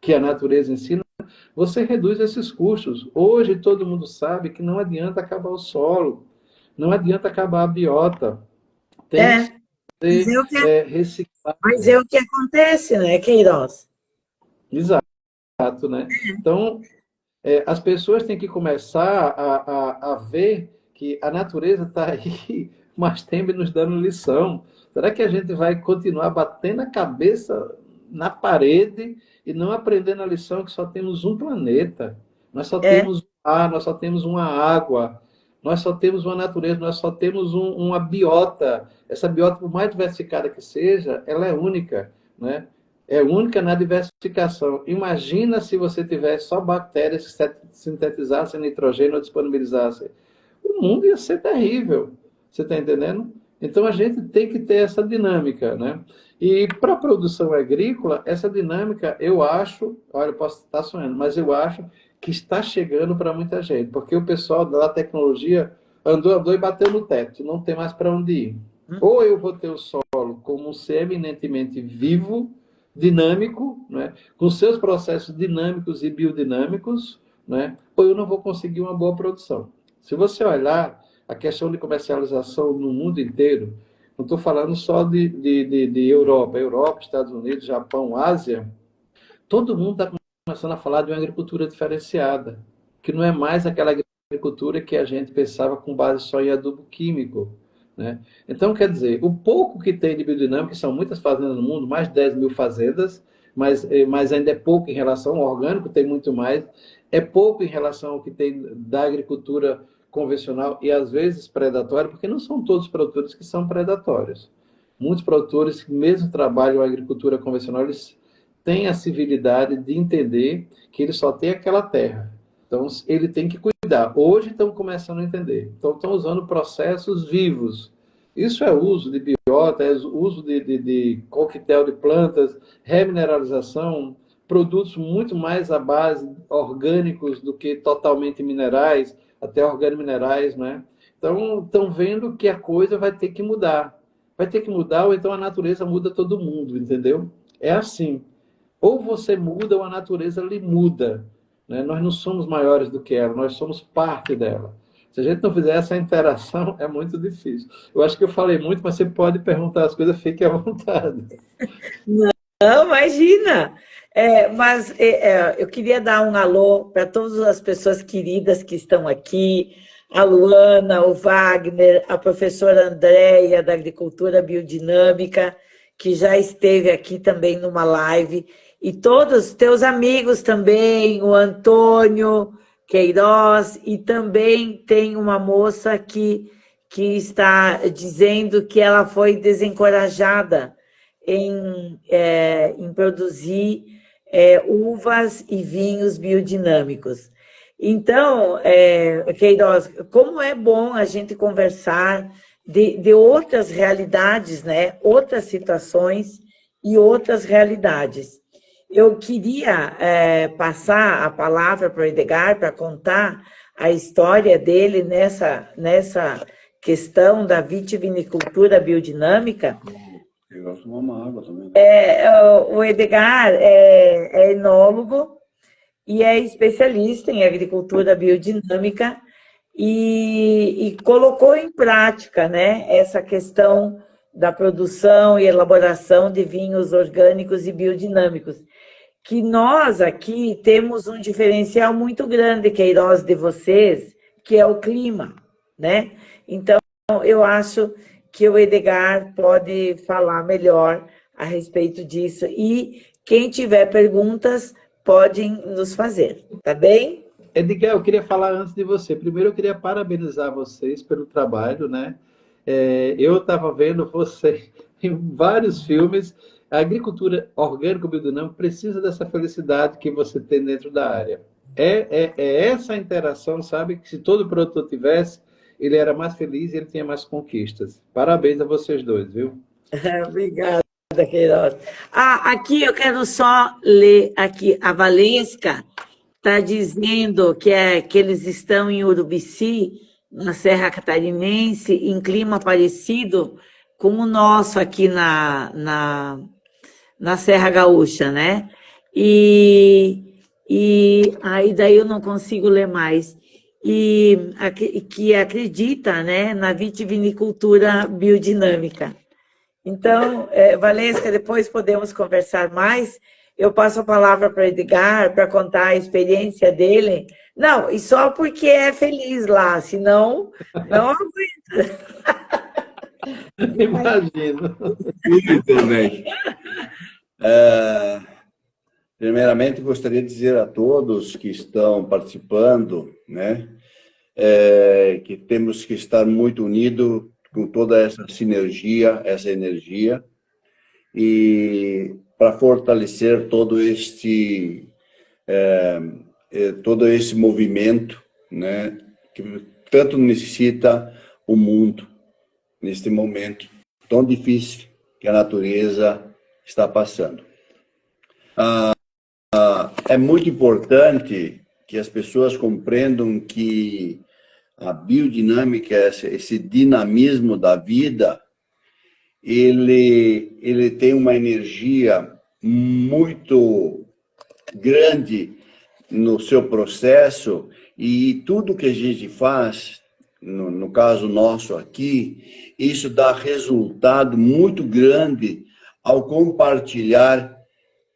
que a natureza ensina, você reduz esses custos. Hoje todo mundo sabe que não adianta acabar o solo, não adianta acabar a biota. Tem que ser reciclado. Mas é o que acontece, né, Queiroz? Exato, né? Então, as pessoas têm que começar a ver que a natureza está aí mais tempo nos dando lição. Será que a gente vai continuar batendo a cabeça na parede e não aprendendo a lição que só temos um planeta? Nós só temos um ar, nós só temos uma água, nós só temos uma natureza, nós só temos uma biota. Essa biota, por mais diversificada que seja, ela é única, né? É única na diversificação. Imagina se você tivesse só bactérias que sintetizassem nitrogênio ou disponibilizassem. O mundo ia ser terrível. Você está entendendo? Então a gente tem que ter essa dinâmica, né? E para a produção agrícola, essa dinâmica, eu acho, olha, eu posso estar sonhando, mas eu acho que está chegando para muita gente, porque o pessoal da tecnologia andou e bateu no teto, não tem mais para onde ir. Ou eu vou ter o solo como um ser eminentemente vivo, dinâmico, né, com seus processos dinâmicos e biodinâmicos, né, ou eu não vou conseguir uma boa produção. Se você olhar a questão de comercialização no mundo inteiro, não estou falando só de Europa, Estados Unidos, Japão, Ásia, todo mundo está começando a falar de uma agricultura diferenciada, que não é mais aquela agricultura que a gente pensava com base só em adubo químico, né? Então, quer dizer, o pouco que tem de biodinâmica, que são muitas fazendas no mundo, mais de 10 mil fazendas, mas ainda é pouco em relação ao orgânico, tem muito mais, é pouco em relação ao que tem da agricultura convencional e às vezes predatória, porque não são todos os produtores que são predatórios. Muitos produtores que mesmo trabalham a agricultura convencional, eles têm a civilidade de entender que ele só tem aquela terra. Então, ele tem que cuidar. Hoje estão começando a entender. Então, estão usando processos vivos. Isso é uso de biota, é uso de coquetel de plantas, remineralização, produtos muito mais à base orgânicos do que totalmente minerais, até organominerais, né? Então, estão vendo que a coisa vai ter que mudar. Vai ter que mudar, ou então a natureza muda todo mundo, entendeu? É assim. Ou você muda, ou a natureza lhe muda. Né? Nós não somos maiores do que ela, nós somos parte dela. Se a gente não fizer essa interação, é muito difícil. Eu acho que eu falei muito, mas você pode perguntar as coisas, fique à vontade. Não, imagina! Eu queria dar um alô para todas as pessoas queridas que estão aqui, a Luana, o Wagner, a professora Andréia, da Agricultura Biodinâmica, que já esteve aqui também numa live, e todos os teus amigos também, o Antônio Queiroz, e também tem uma moça que está dizendo que ela foi desencorajada em produzir uvas e vinhos biodinâmicos. Então, Queiroz, como é bom a gente conversar de outras realidades, né? Outras situações e outras realidades. Eu queria passar a palavra para o Edgar para contar a história dele nessa questão da vitivinicultura biodinâmica. Eu gosto de tomar água também. O Edgar é enólogo e é especialista em agricultura biodinâmica e colocou em prática, né, essa questão da produção e elaboração de vinhos orgânicos e biodinâmicos, que nós aqui temos um diferencial muito grande, Queiroz, de vocês, que é o clima, né? Então, eu acho que o Edgar pode falar melhor a respeito disso. E quem tiver perguntas, podem nos fazer, tá bem? Edgar, eu queria falar antes de você. Primeiro, eu queria parabenizar vocês pelo trabalho, né? Eu estava vendo você em vários filmes. A agricultura orgânico-biodinâmica precisa dessa felicidade que você tem dentro da área. É essa interação, sabe? Que se todo produtor tivesse, ele era mais feliz e ele tinha mais conquistas. Parabéns a vocês dois, viu? Obrigada, Queiroz. Aqui eu quero só ler aqui. A Valesca está dizendo que eles estão em Urubici, na Serra Catarinense, em clima parecido com o nosso aqui na Serra Gaúcha, né? E aí daí eu não consigo ler mais. E que acredita, né, na vitivinicultura biodinâmica. Então, Valesca, depois podemos conversar mais. Eu passo a palavra para o Edgar para contar a experiência dele. Não, e só porque é feliz lá, senão não aguenta. Imagino. Também. Primeiramente, gostaria de dizer a todos que estão participando, né, que temos que estar muito unidos com toda essa sinergia, essa energia, e para fortalecer todo esse movimento, né, que tanto necessita o mundo neste momento tão difícil que a natureza está passando. É muito importante que as pessoas compreendam que a biodinâmica, esse dinamismo da vida, ele tem uma energia muito grande no seu processo, e tudo que a gente faz, no caso nosso aqui, isso dá resultado muito grande ao compartilhar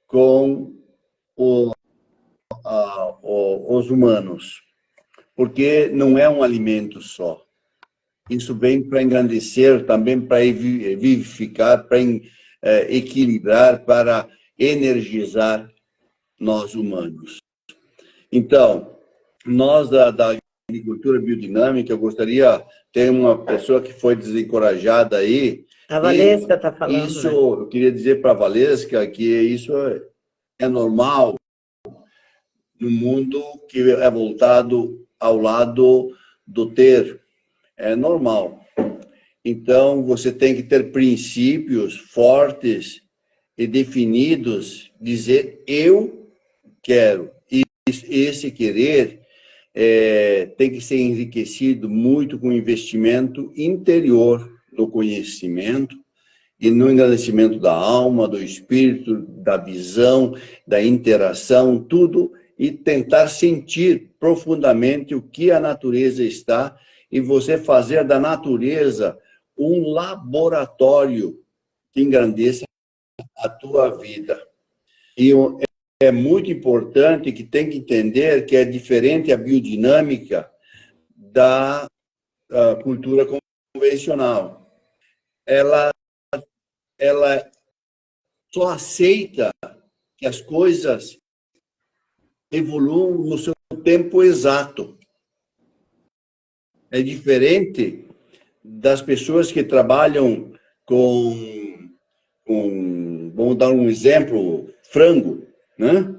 com os humanos, porque não é um alimento só. Isso vem para engrandecer, também para vivificar, para equilibrar, para energizar nós humanos. Então, nós da agricultura biodinâmica, eu gostaria de ter uma pessoa que foi desencorajada aí. A Valesca está falando. Isso, né? Eu queria dizer para a Valesca que isso é normal no mundo que é voltado ao lado do ter. É normal. Então, você tem que ter princípios fortes e definidos, dizer, eu quero. E esse querer tem que ser enriquecido muito com investimento interior no conhecimento e no engrandecimento da alma, do espírito, da visão, da interação, tudo, e tentar sentir profundamente o que a natureza está, e você fazer da natureza um laboratório que engrandeça a tua vida. E é muito importante que tem que entender que é diferente a biodinâmica da cultura convencional. Ela só aceita que as coisas evoluam no seu tempo exato. É diferente das pessoas que trabalham vamos dar um exemplo, frango, né?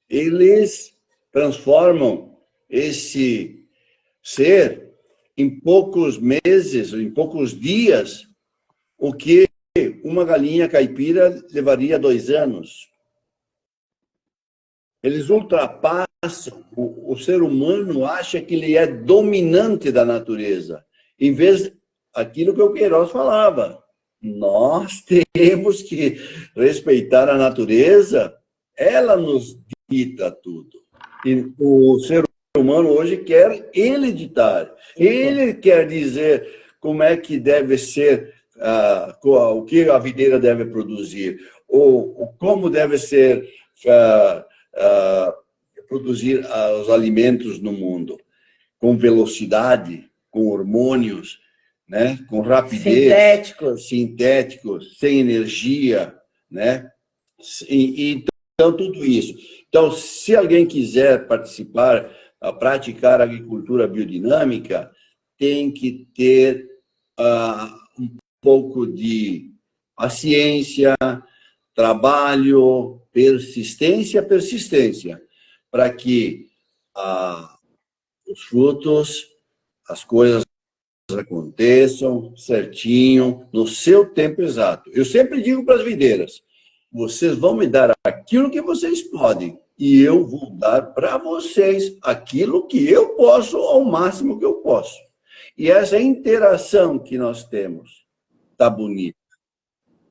Eles transformam esse ser em poucos meses, em poucos dias, o que uma galinha caipira levaria 2 anos. Eles ultrapassam, o ser humano acha que ele é dominante da natureza, em vez daquilo que o Queiroz falava. Nós temos que respeitar a natureza, ela nos dita tudo. E o ser humano hoje quer ele ditar, ele quer dizer como é que deve ser, o que a videira deve produzir, ou como deve ser produzir os alimentos no mundo, com velocidade, com hormônios, né? Com rapidez, sintéticos, sem energia, né? Então, tudo isso. Então, se alguém quiser participar, praticar agricultura biodinâmica, tem que ter um pouco de paciência, trabalho, persistência, para que os frutos, as coisas aconteçam certinho, no seu tempo exato. Eu sempre digo para as videiras, vocês vão me dar aquilo que vocês podem, e eu vou dar para vocês aquilo que eu posso, ao máximo que eu posso. E essa interação que nós temos está bonita.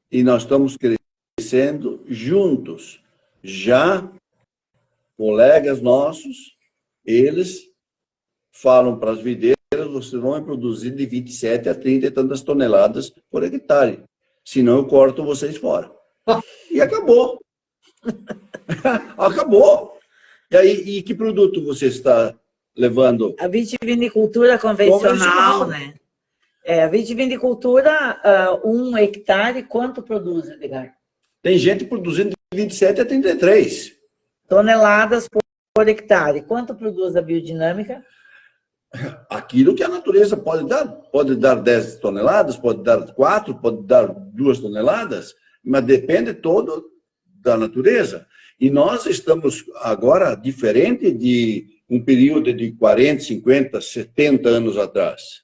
E nós estamos crescendo juntos. Já colegas nossos, eles falam para as videiras, vocês vão produzir de 27 a 30 e tantas toneladas por hectare. Senão eu corto vocês fora. E acabou. Acabou. E aí, e que produto você está levando? A vitivinicultura convencional, né? A vitivinicultura, 1 hectare, quanto produz, Edgar? Tem gente produzindo de 27 a 33. Toneladas por hectare. Quanto produz a biodinâmica? Aquilo que a natureza pode dar. Pode dar 10 toneladas, pode dar 4, pode dar 2 toneladas, mas depende todo da natureza. E nós estamos agora diferente de um período de 40, 50, 70 anos atrás.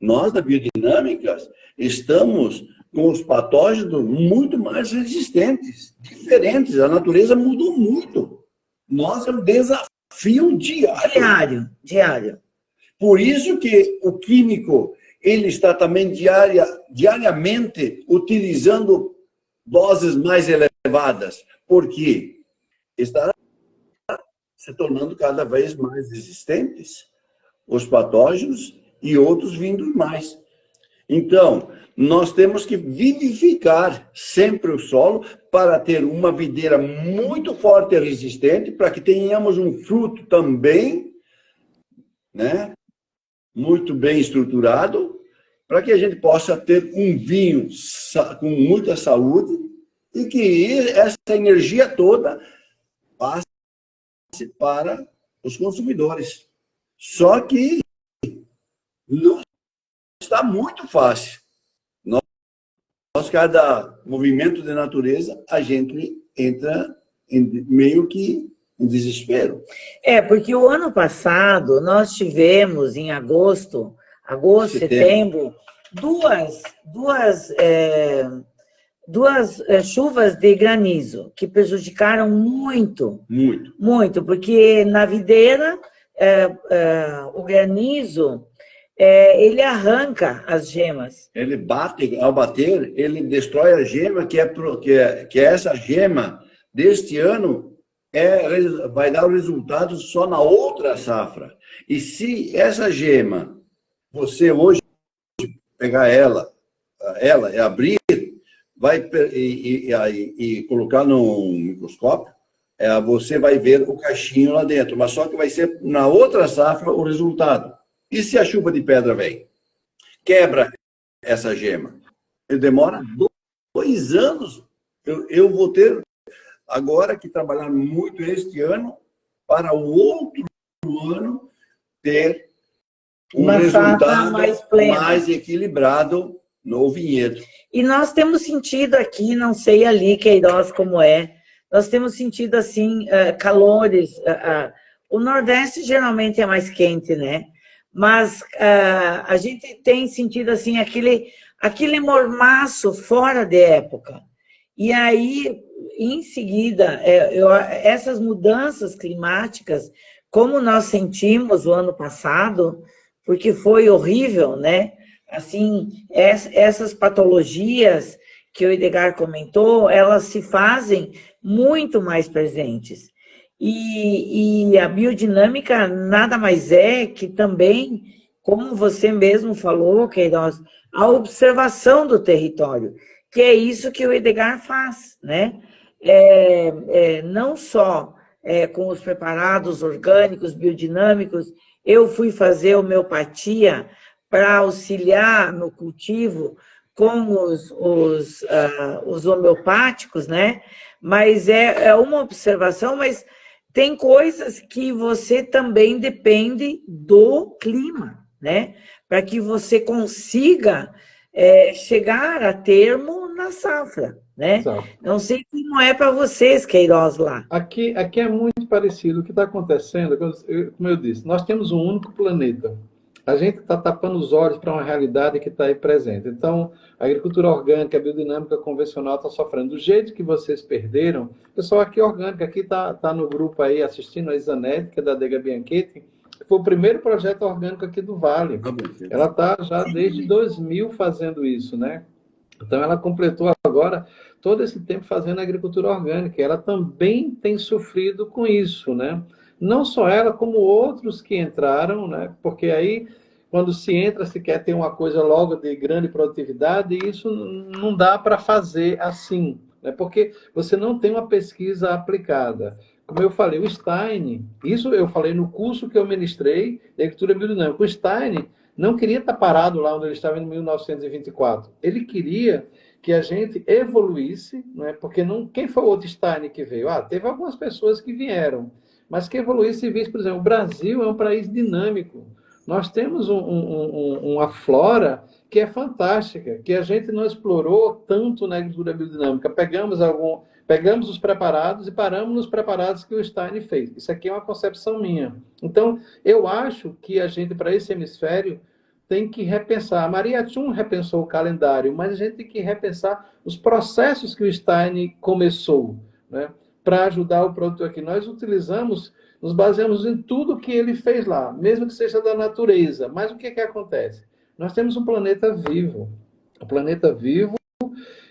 Nós, da biodinâmica, estamos com os patógenos muito mais resistentes, diferentes. A natureza mudou muito. Nós é um desafio diário. Diário. Por isso que o químico, ele está também diariamente utilizando doses mais elevadas. Por quê? Está se tornando cada vez mais resistentes os patógenos e outros vindo mais. Então, nós temos que vivificar sempre o solo para ter uma videira muito forte e resistente, para que tenhamos um fruto também, né, muito bem estruturado, para que a gente possa ter um vinho com muita saúde e que essa energia toda passe para os consumidores. Só que não está muito fácil. Nós, cada movimento de natureza, a gente entra meio que em desespero. Porque o ano passado nós tivemos, em agosto, setembro, duas chuvas de granizo que prejudicaram muito. Muito, porque na videira o granizo ele arranca as gemas. Ele bate, ao bater, ele destrói a gema, que é essa gema deste ano vai dar o resultado só na outra safra. E se essa gema, você hoje pegar ela e abrir, e colocar no microscópio, você vai ver o cachinho lá dentro, mas só que vai ser na outra safra o resultado. E se a chuva de pedra vem? Quebra essa gema. Ele demora 2 anos. Eu vou ter agora que trabalhar muito este ano para o outro ano ter um resultado mais equilibrado no vinhedo. E nós temos sentido aqui, não sei ali, Queiroz, como é, nós temos sentido, assim, calores. O Nordeste geralmente é mais quente, né? Mas a gente tem sentido, assim, aquele mormaço fora de época. E aí, em seguida, essas mudanças climáticas, como nós sentimos o ano passado, porque foi horrível, né? Assim, essas patologias que o Edgar comentou, elas se fazem muito mais presentes. E a biodinâmica nada mais é que também, como você mesmo falou, Queiroz, a observação do território, que é isso que o Edgar faz, né? Não só com os preparados orgânicos, biodinâmicos, eu fui fazer homeopatia para auxiliar no cultivo com os homeopáticos, né? Mas é uma observação, mas tem coisas que você também depende do clima, né? Para que você consiga chegar a termo na safra, né? Exato. Não sei como é para vocês, Queiroz, lá. Aqui é muito parecido. O que está acontecendo, como eu disse, nós temos um único planeta. A gente está tapando os olhos para uma realidade que está aí presente. Então, a agricultura orgânica, a biodinâmica convencional está sofrendo. Do jeito que vocês perderam, o pessoal aqui orgânico, aqui está no grupo aí assistindo a Isanete, que é da Adega Bianchetti, que foi o primeiro projeto orgânico aqui do Vale. Ela está já desde 2000 fazendo isso, né? Então, ela completou agora todo esse tempo fazendo agricultura orgânica. Ela também tem sofrido com isso, né? Não só ela, como outros que entraram, né? Porque aí, quando se entra, se quer ter uma coisa logo de grande produtividade, e isso não dá para fazer assim, né? Porque você não tem uma pesquisa aplicada. Como eu falei, o Stein, isso eu falei no curso que eu ministrei de agricultura biodinâmica. O Stein não queria estar parado lá onde ele estava em 1924. Ele queria que a gente evoluísse, né? Porque quem foi o outro Stein que veio? Teve algumas pessoas que vieram, mas que evoluísse e visse, por exemplo, o Brasil é um país dinâmico. Nós temos uma flora que é fantástica, que a gente não explorou tanto na agricultura biodinâmica. Pegamos os preparados e paramos nos preparados que o Stein fez. Isso aqui é uma concepção minha. Então, eu acho que a gente, para esse hemisfério, tem que repensar. A Maria Tchum repensou o calendário, mas a gente tem que repensar os processos que o Stein começou, né, para ajudar o produtor aqui. Nós nos baseamos em tudo que ele fez lá, mesmo que seja da natureza. Mas o que acontece? Nós temos um planeta vivo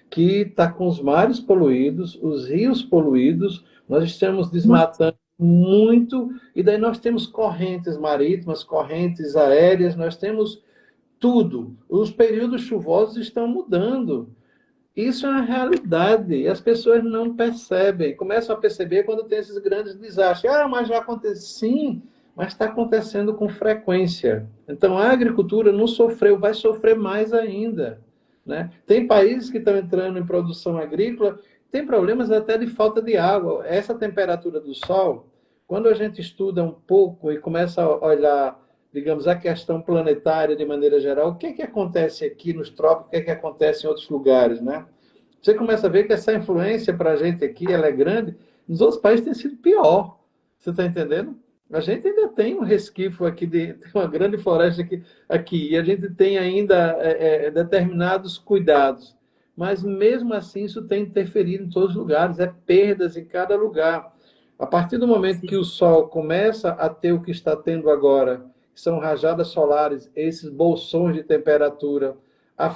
que está com os mares poluídos, os rios poluídos, nós estamos desmatando muito, e daí nós temos correntes marítimas, correntes aéreas, nós temos tudo. Os períodos chuvosos estão mudando. Isso é uma realidade, e as pessoas não percebem. Começam a perceber quando tem esses grandes desastres. Ah, mas já aconteceu. Sim, mas está acontecendo com frequência. Então, a agricultura não sofreu, vai sofrer mais ainda, né? Tem países que estão entrando em produção agrícola, tem problemas até de falta de água. Essa temperatura do sol, quando a gente estuda um pouco e começa a olhar, digamos, a questão planetária de maneira geral, o que é que acontece aqui nos trópicos, o que é que acontece em outros lugares, né? Você começa a ver que essa influência para a gente aqui, ela é grande, nos outros países tem sido pior. Você está entendendo? A gente ainda tem um resquício aqui, tem uma grande floresta aqui, e a gente tem ainda determinados cuidados. Mas, mesmo assim, isso tem interferido em todos os lugares, perdas em cada lugar. A partir do momento que o Sol começa a ter o que está tendo agora, que são rajadas solares, esses bolsões de temperatura, a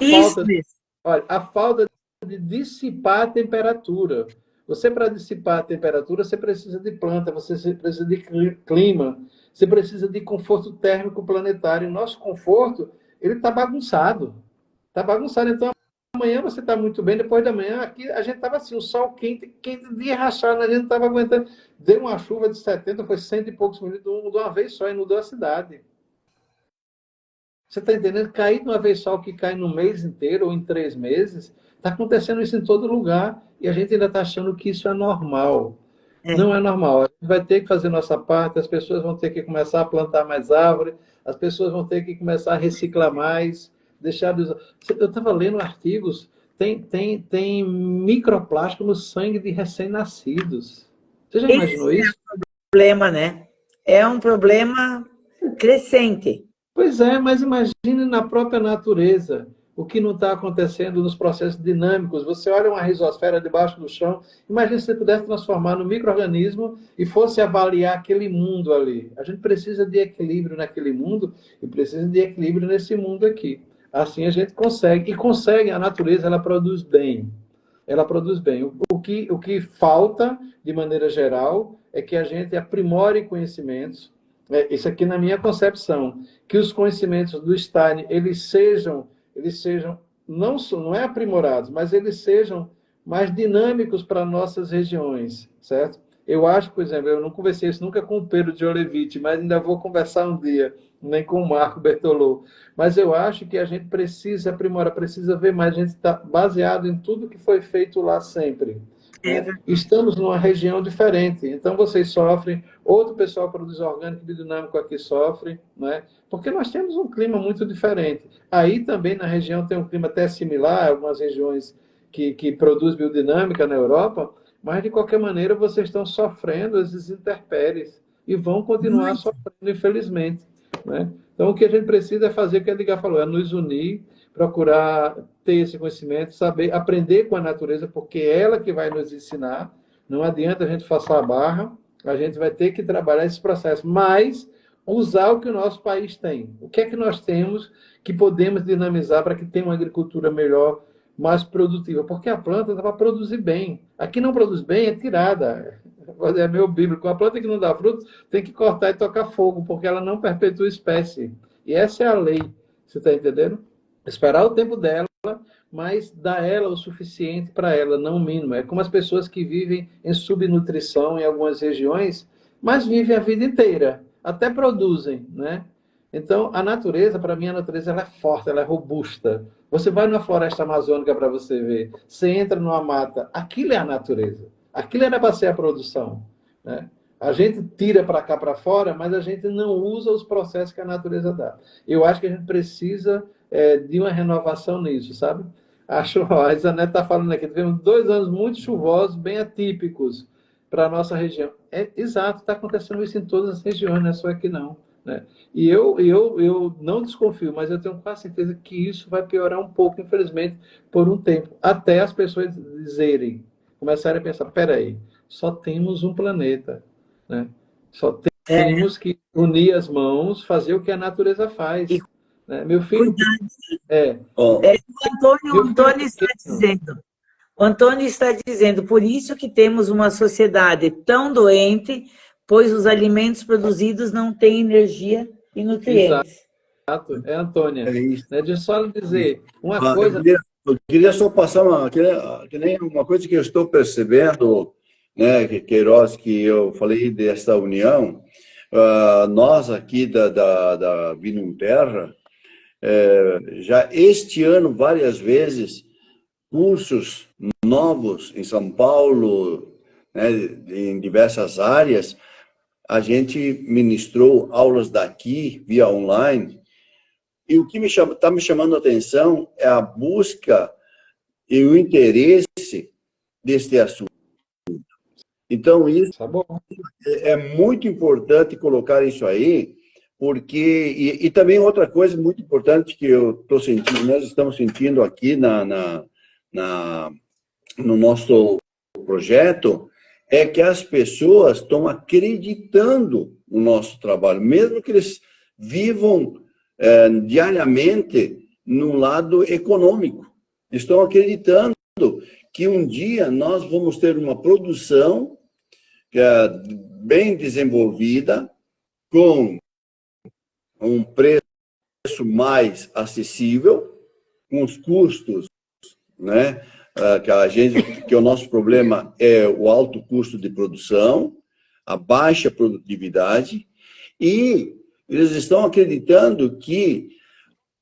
falta de dissipar a temperatura. Você, para dissipar a temperatura, você precisa de planta, você precisa de clima, você precisa de conforto térmico planetário. E nosso conforto, ele está bagunçado. Está bagunçado. Então, amanhã você está muito bem, depois da manhã, aqui a gente estava assim, o sol quente de rachar, a gente não estava aguentando. Deu uma chuva de 70, foi 100 e poucos minutos, de uma vez só, e inundou a cidade. Você está entendendo? Cair de uma vez só, que cai no mês inteiro ou em 3 meses, está acontecendo isso em todo lugar, e a gente ainda está achando que isso é normal. Não é normal. A gente vai ter que fazer nossa parte, as pessoas vão ter que começar a plantar mais árvore, as pessoas vão ter que começar a reciclar mais, deixar de usar. Eu estava lendo artigos, tem microplástico no sangue de recém-nascidos. Você já imaginou isso? É um problema, né? É um problema crescente. Pois é, mas imagine na própria natureza o que não está acontecendo nos processos dinâmicos. Você olha uma risosfera debaixo do chão, imagine se você pudesse transformar no micro-organismo e fosse avaliar aquele mundo ali. A gente precisa de equilíbrio naquele mundo e precisa de equilíbrio nesse mundo aqui. Assim a gente consegue, e consegue, a natureza ela produz bem. Ela produz bem. O que falta, de maneira geral, é que a gente aprimore conhecimentos. Isso aqui na minha concepção, que os conhecimentos do Stein, eles sejam não é aprimorados, mas eles sejam mais dinâmicos para nossas regiões, certo? Eu acho, por exemplo, eu não conversei isso nunca com o Pedro de Olevite, mas ainda vou conversar um dia, nem com o Marco Bertolô, mas eu acho que a gente precisa aprimorar, precisa ver mais, a gente está baseado em tudo que foi feito lá sempre. Estamos numa região diferente, então vocês sofrem, outro pessoal produz orgânico e biodinâmico aqui sofre, né? Porque nós temos um clima muito diferente. Aí também na região tem um clima até similar, algumas regiões que produzem biodinâmica na Europa, mas de qualquer maneira vocês estão sofrendo esses intempéries e vão continuar sofrendo, infelizmente, né? Então o que a gente precisa é fazer o que a Edgar falou, é nos unir, procurar ter esse conhecimento, saber, aprender com a natureza, porque é ela que vai nos ensinar. Não adianta a gente forçar a barra, a gente vai ter que trabalhar esse processo, mas usar o que o nosso país tem. O que é que nós temos que podemos dinamizar para que tenha uma agricultura melhor, mais produtiva? Porque a planta dá para produzir bem. Aqui não produz bem, é tirada. É meio bíblico. A planta que não dá fruto tem que cortar e tocar fogo, porque ela não perpetua a espécie. E essa é a lei. Você está entendendo? Esperar o tempo dela, mas dar ela o suficiente para ela, não o mínimo. É como as pessoas que vivem em subnutrição em algumas regiões, mas vivem a vida inteira, até produzem, né? Então, a natureza, para mim, a natureza ela é forte, ela é robusta. Você vai numa floresta amazônica para você ver, você entra numa mata, aquilo é a natureza. Aquilo era para ser a produção, né? A gente tira para cá, para fora, mas a gente não usa os processos que a natureza dá. Eu acho que a gente precisa de uma renovação nisso, sabe? Acho, a Isanete está falando aqui, tivemos 2 anos muito chuvosos, bem atípicos para a nossa região. Exato, está acontecendo isso em todas as regiões, não é só aqui não. Né? E eu não desconfio, mas eu tenho quase certeza que isso vai piorar um pouco, infelizmente, por um tempo, até as pessoas começarem a pensar, peraí, só temos um planeta, né? Só temos que unir as mãos, fazer o que a natureza faz. Né? Meu filho... O Antônio está dizendo... O Antônio está dizendo, por isso que temos uma sociedade tão doente, pois os alimentos produzidos não têm energia e nutrientes. Exato, Antônia. É isso. Deixa eu só dizer uma coisa... Eu queria só passar uma coisa que eu estou percebendo, né, Queiroz, que eu falei dessa união. Nós aqui da Vinum Terra, já este ano, várias vezes, cursos novos em São Paulo, né, em diversas áreas, a gente ministrou aulas daqui, via online, e o que está me chamando a atenção é a busca e o interesse deste assunto. Então, isso é muito importante colocar isso aí, porque... E também outra coisa muito importante que eu estou sentindo, nós estamos sentindo aqui no nosso projeto, é que as pessoas estão acreditando no nosso trabalho, mesmo que eles vivam diariamente no lado econômico. Estão acreditando que um dia nós vamos ter uma produção bem desenvolvida, com um preço mais acessível, com os custos, né? Que o nosso problema é o alto custo de produção, a baixa produtividade, e eles estão acreditando que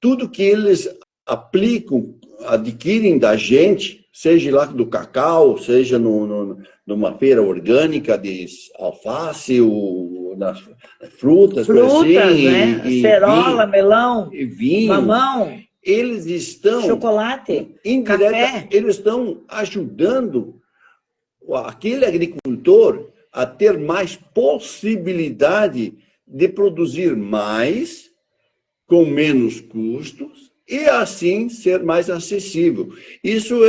tudo que eles aplicam, adquirem da gente, seja lá do cacau, seja numa feira orgânica de alface, ou nas frutas, assim, né? Acerola, melão, e vinho, mamão, eles estão... chocolate, café. Eles estão ajudando aquele agricultor a ter mais possibilidade de produzir mais, com menos custos, e assim ser mais acessível. Isso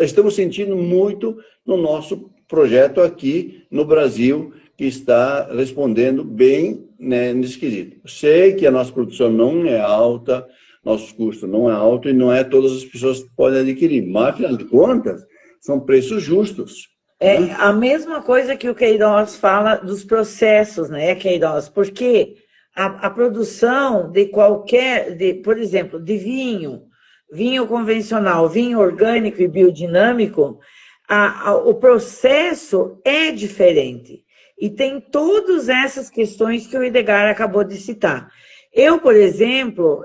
estamos sentindo muito no nosso projeto aqui no Brasil, que está respondendo bem, né, nesse quesito. Sei que a nossa produção não é alta, nosso custo não é alto e não é todas as pessoas que podem adquirir, mas, afinal de contas, são preços justos. É a mesma coisa que o Queiroz fala dos processos, né, Queiroz? Porque a produção de por exemplo, de vinho convencional, vinho orgânico e biodinâmico, o processo é diferente. E tem todas essas questões que o Edgar acabou de citar. Eu, por exemplo,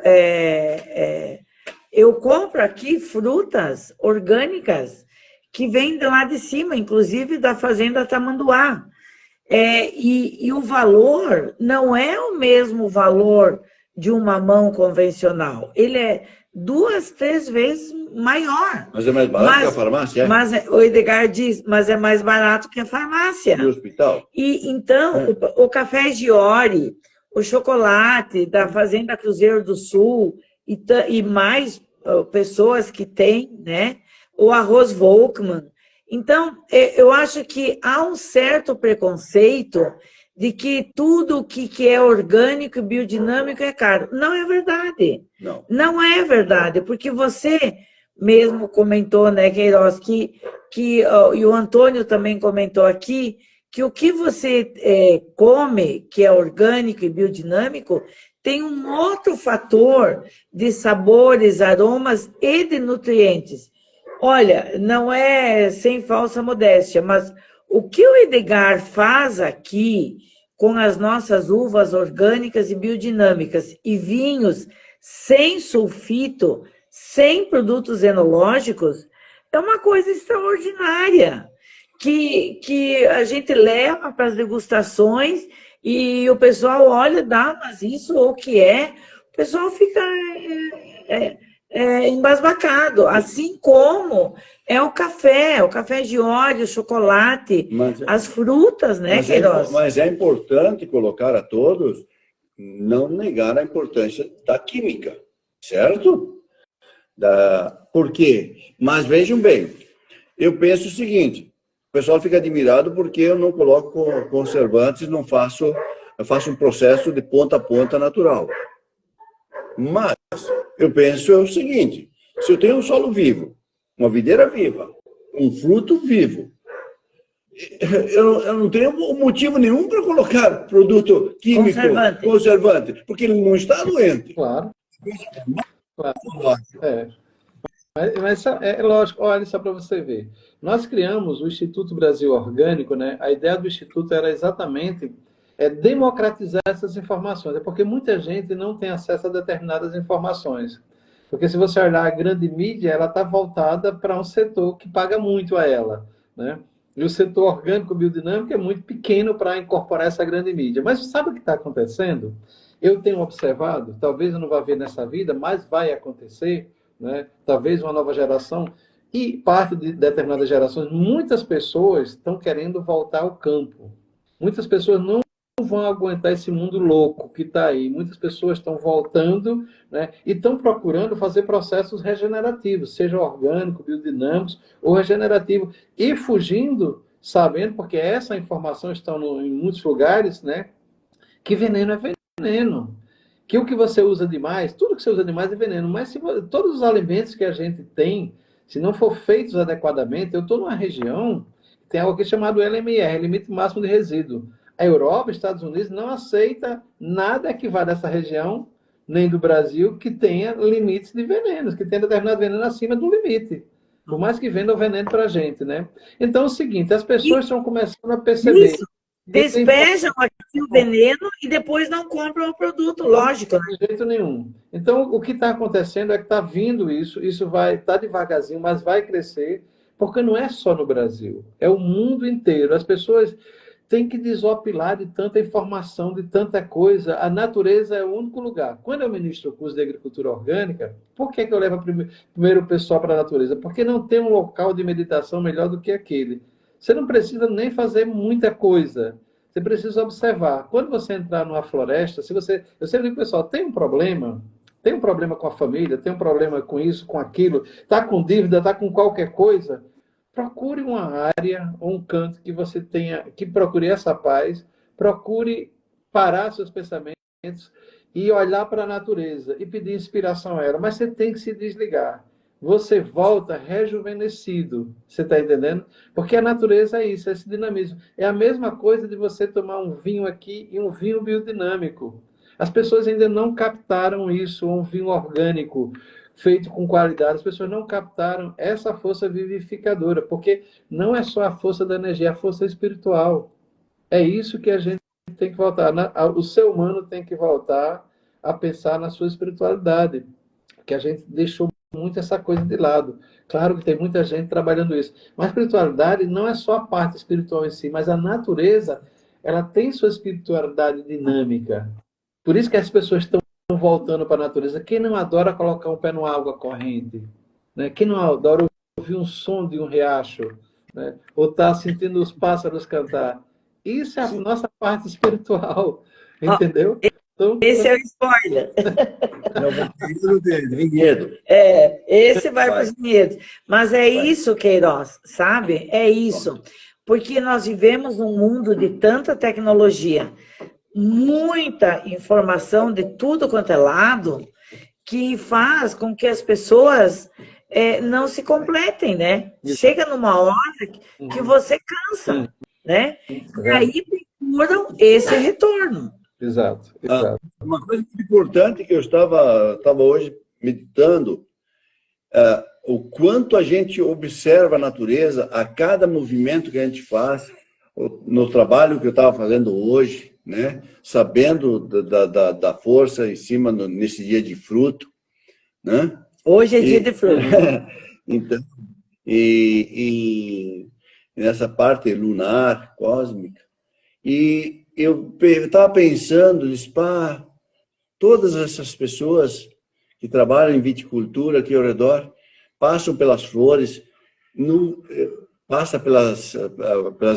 eu compro aqui frutas orgânicas que vêm de lá de cima, inclusive da fazenda Tamanduá. E o valor não é o mesmo valor de um mamão convencional. Ele é 2, 3 vezes maior. Mas é mais barato que a farmácia? Mas o Edgar diz, mas é mais barato que a farmácia. E o hospital? E então, o café Giori, o chocolate da Fazenda Cruzeiro do Sul e mais pessoas que têm, né? O arroz Volkmann. Então, eu acho que há um certo preconceito de que tudo que é orgânico e biodinâmico é caro. Não é verdade. Não. Não é verdade, porque você mesmo comentou, né, Queiroz, e o Antônio também comentou aqui, que o que você come, que é orgânico e biodinâmico, tem um outro fator de sabores, aromas e de nutrientes. Olha, não é sem falsa modéstia, mas o que o Edgar faz aqui com as nossas uvas orgânicas e biodinâmicas e vinhos sem sulfito, sem produtos enológicos, é uma coisa extraordinária. que a gente leva para as degustações e o pessoal olha, dá, mas isso o que é? O pessoal fica embasbacado, assim como é o café de óleo, o chocolate, as frutas, né, Queiroz? Mas é importante colocar a todos, não negar a importância da química, certo? Por quê? Mas vejam bem, eu penso o seguinte, o pessoal fica admirado porque eu não coloco conservantes, eu faço um processo de ponta a ponta natural. Mas eu penso o seguinte, se eu tenho um solo vivo, uma videira viva, um fruto vivo, eu não tenho motivo nenhum para colocar produto químico, conservante, porque ele não está doente. Claro. Mas é lógico, olha só para você ver. Nós criamos o Instituto Brasil Orgânico, né? A ideia do Instituto era exatamente democratizar essas informações, é porque muita gente não tem acesso a determinadas informações. Porque se você olhar a grande mídia, ela está voltada para um setor que paga muito a ela, né? E o setor orgânico biodinâmico é muito pequeno para incorporar essa grande mídia. Mas sabe o que está acontecendo? Eu tenho observado, talvez eu não vá ver nessa vida, mas vai acontecer, né? Talvez uma nova geração, e parte de determinadas gerações, muitas pessoas estão querendo voltar ao campo. Muitas pessoas não vão aguentar esse mundo louco que está aí. Muitas pessoas estão voltando, né, e estão procurando fazer processos regenerativos, seja orgânico, biodinâmicos ou regenerativo, e fugindo, sabendo, porque essa informação está em muitos lugares, né, que veneno é veneno. Que o que você usa demais, tudo que você usa demais é veneno, mas todos os alimentos que a gente tem, se não for feitos adequadamente, eu estou numa região que tem algo aqui chamado LMR, Limite Máximo de Resíduo. A Europa, Estados Unidos, não aceita nada que vá dessa região, nem do Brasil, que tenha limites de venenos, que tenha determinado veneno acima do limite. Por mais que venda o veneno para a gente, né? Então, é o seguinte, as pessoas estão começando a perceber... Isso. Despejam aqui o veneno e depois não compram o produto, lógico. De jeito nenhum. Então, o que está acontecendo é que está vindo isso vai estar devagarzinho, mas vai crescer, porque não é só no Brasil, é o mundo inteiro. As pessoas têm que desopilar de tanta informação, de tanta coisa. A natureza é o único lugar. Quando eu ministro o curso de agricultura orgânica, por que eu levo primeiro o pessoal para a natureza? Porque não tem um local de meditação melhor do que aquele. Você não precisa nem fazer muita coisa. Você precisa observar. Quando você entrar numa floresta, eu sempre digo, pessoal, tem um problema com a família, tem um problema com isso, com aquilo, está com dívida, está com qualquer coisa, procure uma área ou um canto que você tenha, que procure essa paz, procure parar seus pensamentos e olhar para a natureza e pedir inspiração a ela. Mas você tem que se desligar. Você volta rejuvenescido, você está entendendo? Porque a natureza é isso, é esse dinamismo. É a mesma coisa de você tomar um vinho aqui e um vinho biodinâmico. As pessoas ainda não captaram isso, um vinho orgânico, feito com qualidade. As pessoas não captaram essa força vivificadora, porque não é só a força da energia, é a força espiritual. É isso que a gente tem que voltar. O ser humano tem que voltar a pensar na sua espiritualidade, que a gente deixou muito essa coisa de lado. Claro que tem muita gente trabalhando isso. Mas a espiritualidade não é só a parte espiritual em si, mas a natureza, ela tem sua espiritualidade dinâmica. Por isso que as pessoas estão voltando para a natureza. Quem não adora colocar um pé numa água corrente? Né? Quem não adora ouvir um som de um riacho? Né? Ou estar sentindo os pássaros cantar? Isso é a nossa parte espiritual. Entendeu? Então, esse é o spoiler. De vinhedo. Esse vai para os vinhedos. Mas é isso, Queiroz, sabe? É isso. Porque nós vivemos num mundo de tanta tecnologia, muita informação de tudo quanto é lado, que faz com que as pessoas não se completem, né? Chega numa hora que você cansa, né? E aí procuram esse retorno. Exato. Uma coisa muito importante que eu estava hoje meditando, o quanto a gente observa a natureza a cada movimento que a gente faz, no trabalho que eu estava fazendo hoje, né? Sabendo da força em cima nesse dia de fruto, né? Hoje é dia de fruto. Então, nessa parte lunar, cósmica. E eu estava pensando, disse, pá, todas essas pessoas que trabalham em viticultura aqui ao redor, passam pelas flores, passa pelas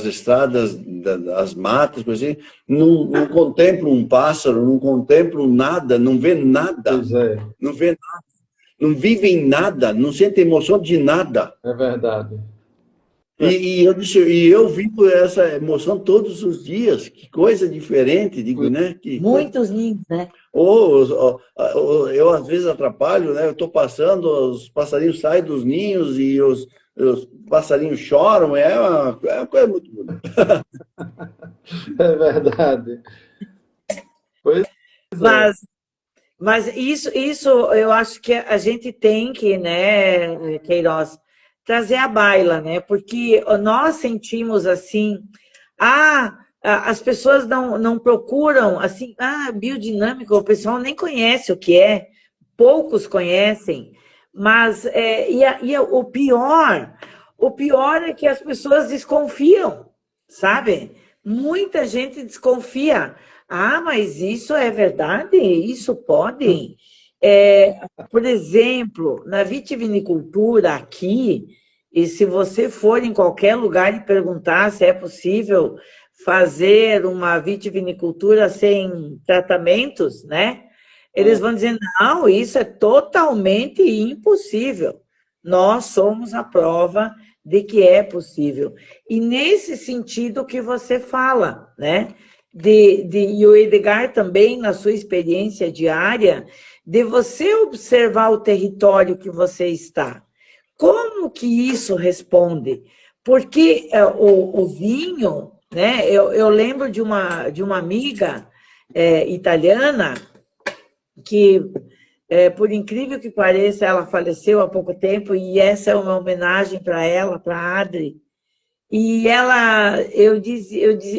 estradas das matas, por assim, não contemplam um pássaro, não contemplam nada, não vê nada, não vê nada, não vivem nada, não sentem emoção de nada. É verdade. E eu vivo essa emoção todos os dias, que coisa diferente, digo, né? Muitos ninhos, né? Eu às vezes atrapalho, né? Eu estou passando, os passarinhos saem dos ninhos e os passarinhos choram, é uma coisa muito bonita. É verdade. Pois mas isso eu acho que a gente tem que, né, Queiroz, trazer à baila, né? Porque nós sentimos assim, as pessoas não procuram assim, biodinâmica, o pessoal nem conhece o que é, poucos conhecem, mas o pior é que as pessoas desconfiam, sabe? Muita gente desconfia. Mas isso é verdade? Isso pode? Por exemplo, na vitivinicultura aqui, e se você for em qualquer lugar e perguntar se é possível fazer uma vitivinicultura sem tratamentos, né? Eles vão dizer, não, isso é totalmente impossível. Nós somos a prova de que é possível. E nesse sentido que você fala, né? E o Edgar também, na sua experiência diária, de você observar o território que você está. Como que isso responde? Porque o vinho, né? Eu lembro de uma amiga italiana que, por incrível que pareça, ela faleceu há pouco tempo, e essa é uma homenagem para ela, para a Adri. E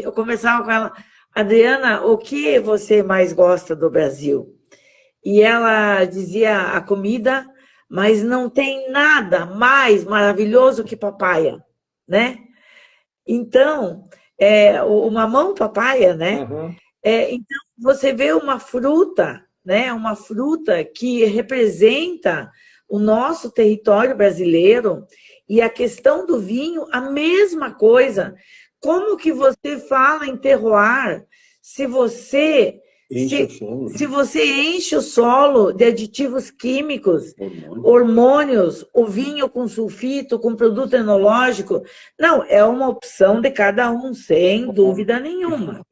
eu conversava com ela, Adriana, o que você mais gosta do Brasil? E ela dizia a comida, mas não tem nada mais maravilhoso que papaya, né? Então, o mamão papaya, né? Uhum. Então, você vê uma fruta, né? Uma fruta que representa o nosso território brasileiro, e a questão do vinho, a mesma coisa. Como que você fala em terroir se você enche o solo de aditivos químicos, hormônios, o vinho com sulfito, com produto enológico? Não, é uma opção de cada um, sem dúvida nenhuma.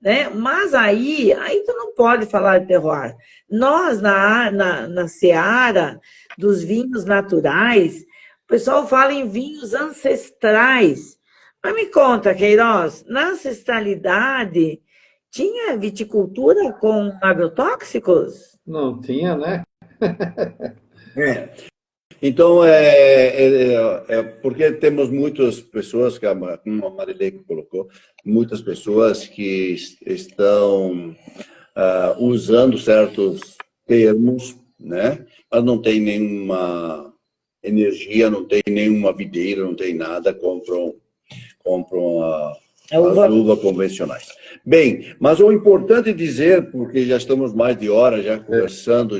Né? Mas aí tu não pode falar de terroir. Nós, na seara dos vinhos naturais, o pessoal fala em vinhos ancestrais. Mas me conta, Queiroz, na ancestralidade, tinha viticultura com agrotóxicos? Não tinha, né? Então, porque temos muitas pessoas, como a Marilei colocou, muitas pessoas que estão usando certos termos, né? Mas não tem nenhuma energia, não tem nenhuma videira, não tem nada, compram as uvas convencionais. Bem, mas o importante dizer, porque já estamos mais de hora já conversando,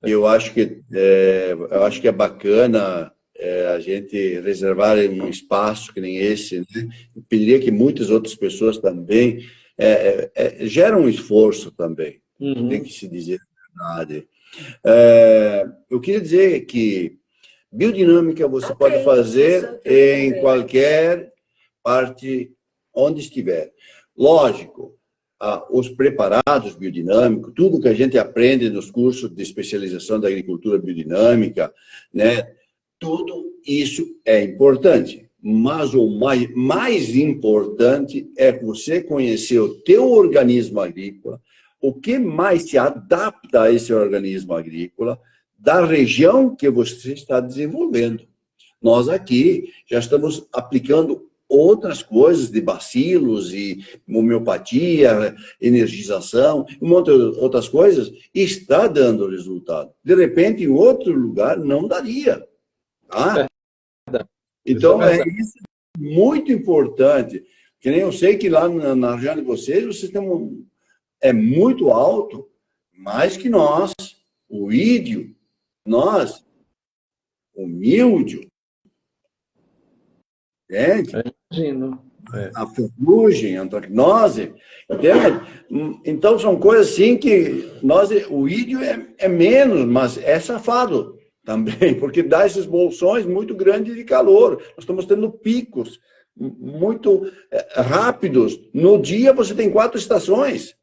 eu acho que é bacana a gente reservar um espaço que nem esse, né? Eu pediria que muitas outras pessoas também geram um esforço também, tem que se dizer a verdade. Eu queria dizer que biodinâmica você pode fazer em qualquer parte onde estiver. Lógico, os preparados biodinâmicos, tudo que a gente aprende nos cursos de especialização da agricultura biodinâmica, né? Tudo isso é importante. Mas o mais importante é você conhecer o teu organismo agrícola, o que mais se adapta a esse organismo agrícola, da região que você está desenvolvendo. Nós aqui já estamos aplicando outras coisas de bacilos e homeopatia, energização, um monte de outras coisas, e está dando resultado. De repente, em outro lugar, não daria. Tá? Então, é isso muito importante. Que nem eu sei que lá na região de vocês, o sistema é muito alto, mais que nós, o ídio, nós, o míldio, entende? Imagino. A ferrugem, a antracnose, entende? Então, são coisas assim que nós, o ídio é menos, mas é safado também, porque dá esses bolsões muito grandes de calor. Nós estamos tendo picos muito rápidos. No dia, você tem 4 estações.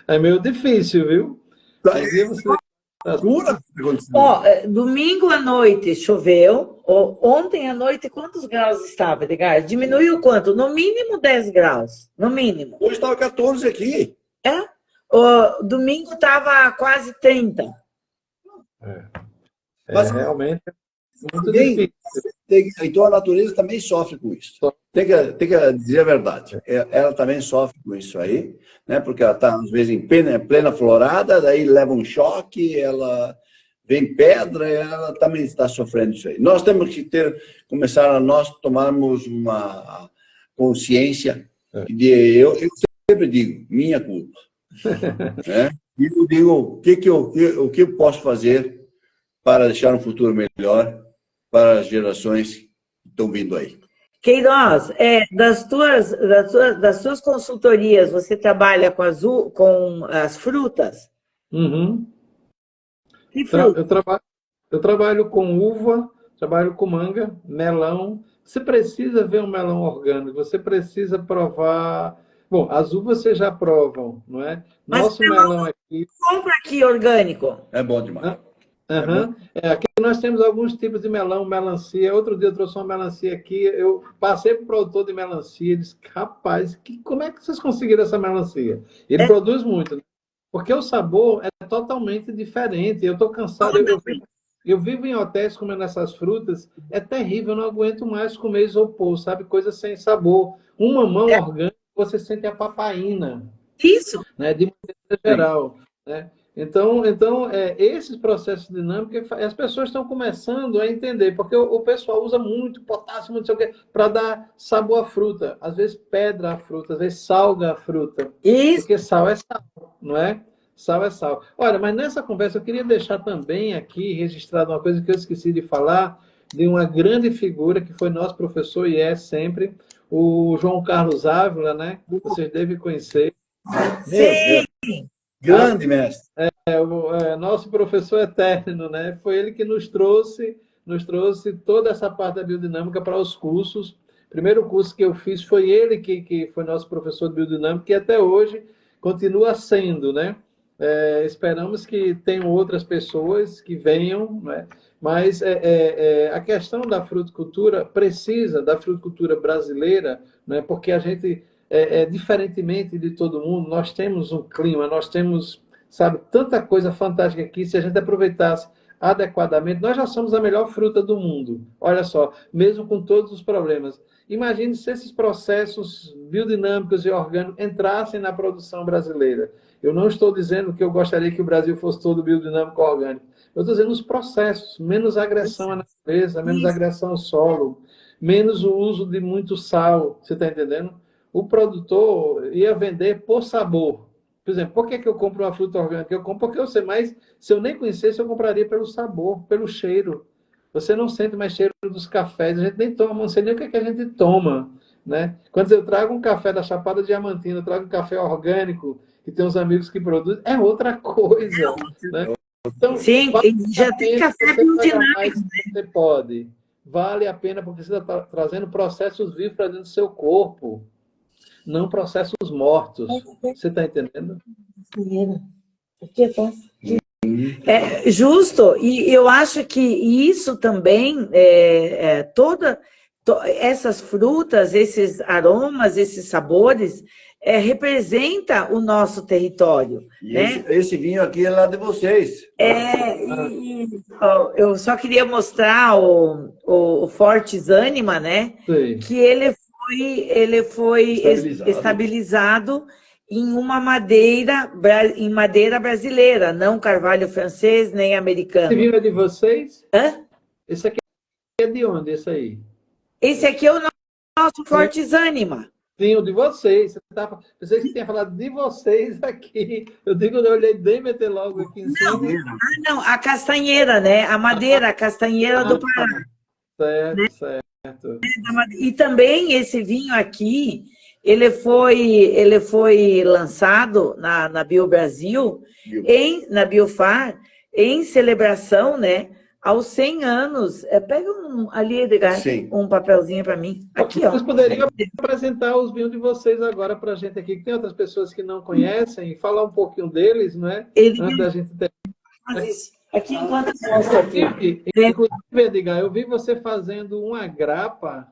É meio difícil, viu? No dia você... Domingo à noite choveu. Ontem à noite, quantos graus estava, Edgar? Diminuiu quanto? No mínimo 10 graus. No mínimo. Hoje estava 14 aqui. Domingo estava quase 30. Mas, realmente muito difícil. Então a natureza também sofre com isso. Tem que dizer a verdade. Ela também sofre com isso aí, né? Porque ela está, às vezes, em plena florada, daí leva um choque, ela vem pedra, ela também está sofrendo isso aí. Nós temos que começar a nós tomarmos uma consciência de, eu sempre digo, minha culpa. Né? E eu digo, o que eu posso fazer para deixar um futuro melhor para as gerações que estão vindo aí. Queiroz, das suas consultorias, você trabalha com as frutas? Uhum. Que fruta? Eu trabalho com uva, trabalho com manga, melão. Você precisa ver um melão orgânico, você precisa provar... Bom, as uvas vocês já provam, não é? Mas nosso melão aqui... Compra aqui orgânico. É bom demais. Uhum. Aqui nós temos alguns tipos de melão, melancia. Outro dia eu trouxe uma melancia aqui. Eu passei para o produtor de melancia e disse, rapaz, como é que vocês conseguiram essa melancia? Ele produz muito, né? Porque o sabor é totalmente diferente. Eu estou cansado. Eu vivo em hotéis comendo essas frutas. É terrível, eu não aguento mais comer isopor, sabe? Coisa sem sabor. Um mamão orgânico, você sente a papaina. Isso. Né? De maneira geral, né? Então esses processos dinâmicos, as pessoas estão começando a entender, porque o pessoal usa muito potássio, muito para dar sabor à fruta. Às vezes pedra a fruta, às vezes salga a fruta. Isso. Porque sal é sal, não é? Sal é sal. Olha, mas nessa conversa eu queria deixar também aqui registrado uma coisa que eu esqueci de falar, de uma grande figura que foi nosso professor e é sempre, o João Carlos Ávila, né? Vocês devem conhecer. Sim! Grande mestre. Nosso professor eterno, né? Foi ele que nos trouxe toda essa parte da biodinâmica para os cursos. O primeiro curso que eu fiz foi ele que foi nosso professor de biodinâmica, e até hoje continua sendo, né? Esperamos que tenham outras pessoas que venham, né? Mas a questão da fruticultura precisa da fruticultura brasileira, né? Porque a gente, diferentemente de todo mundo, nós temos um clima, nós temos, sabe, tanta coisa fantástica aqui. Se a gente aproveitasse adequadamente, nós já somos a melhor fruta do mundo. Olha só, mesmo com todos os problemas. Imagine se esses processos biodinâmicos e orgânicos entrassem na produção brasileira. Eu não estou dizendo que eu gostaria que o Brasil fosse todo biodinâmico ou orgânico. Eu estou dizendo os processos, menos agressão à natureza, menos agressão ao solo, menos o uso de muito sal, você está entendendo? O produtor ia vender por sabor. Por exemplo, por que eu compro uma fruta orgânica? Eu compro porque eu sei, mas se eu nem conhecesse, eu compraria pelo sabor, pelo cheiro. Você não sente mais cheiro dos cafés, a gente nem toma, não sei nem o que a gente toma, né? Quando eu trago um café da Chapada Diamantina, eu trago um café orgânico, que tem uns amigos que produzem, é outra coisa, né? Então, sim, já tem café biodinâmico. Você pode. Vale a pena porque você está trazendo processos vivos para dentro do seu corpo, não processos mortos. Você está entendendo? Justo, e eu acho que isso também, essas frutas, esses aromas, esses sabores, representa o nosso território. Né? Esse vinho aqui é lá de vocês. Eu só queria mostrar o Fortes Anima, né? Sim. Que ele foi estabilizado em uma madeira brasileira, não carvalho francês nem americano. Esse vinho é de vocês? Hã? Esse aqui é de onde, esse aí? Esse aqui é o nosso Fortes Ânima. Sim, o de vocês. Pensei que você tinha falado de vocês aqui. Eu olhei Demeter logo aqui em cima. Não, a castanheira, né? A madeira, a castanheira do Pará. Certo, né? certo. E também esse vinho aqui, ele foi lançado na BioBrasil, na Biofar, em celebração, né? Aos 100 anos. Pega ali, Edgar, um papelzinho para mim. Aqui, Vocês poderiam apresentar os vinhos de vocês agora para a gente aqui, que tem outras pessoas que não conhecem, e falar um pouquinho deles, não é? Antes da gente ter... Aqui, enquanto mostra aqui. Inclusive, Edgar, eu vi você fazendo uma grapa.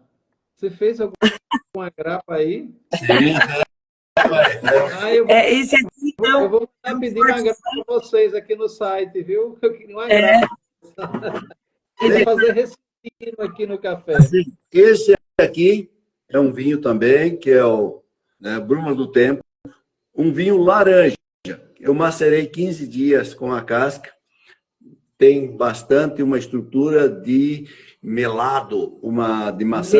Você fez alguma grapa aí? Sim. Esse aqui, então... Eu vou pedir uma grapa para vocês aqui no site, viu? Eu queria uma grapa. Vou fazer receitinho aqui no café. Esse aqui é um vinho também, que é o Bruma do Tempo. Um vinho laranja. Eu macerei 15 dias com a casca. Tem bastante uma estrutura de melado, de maçã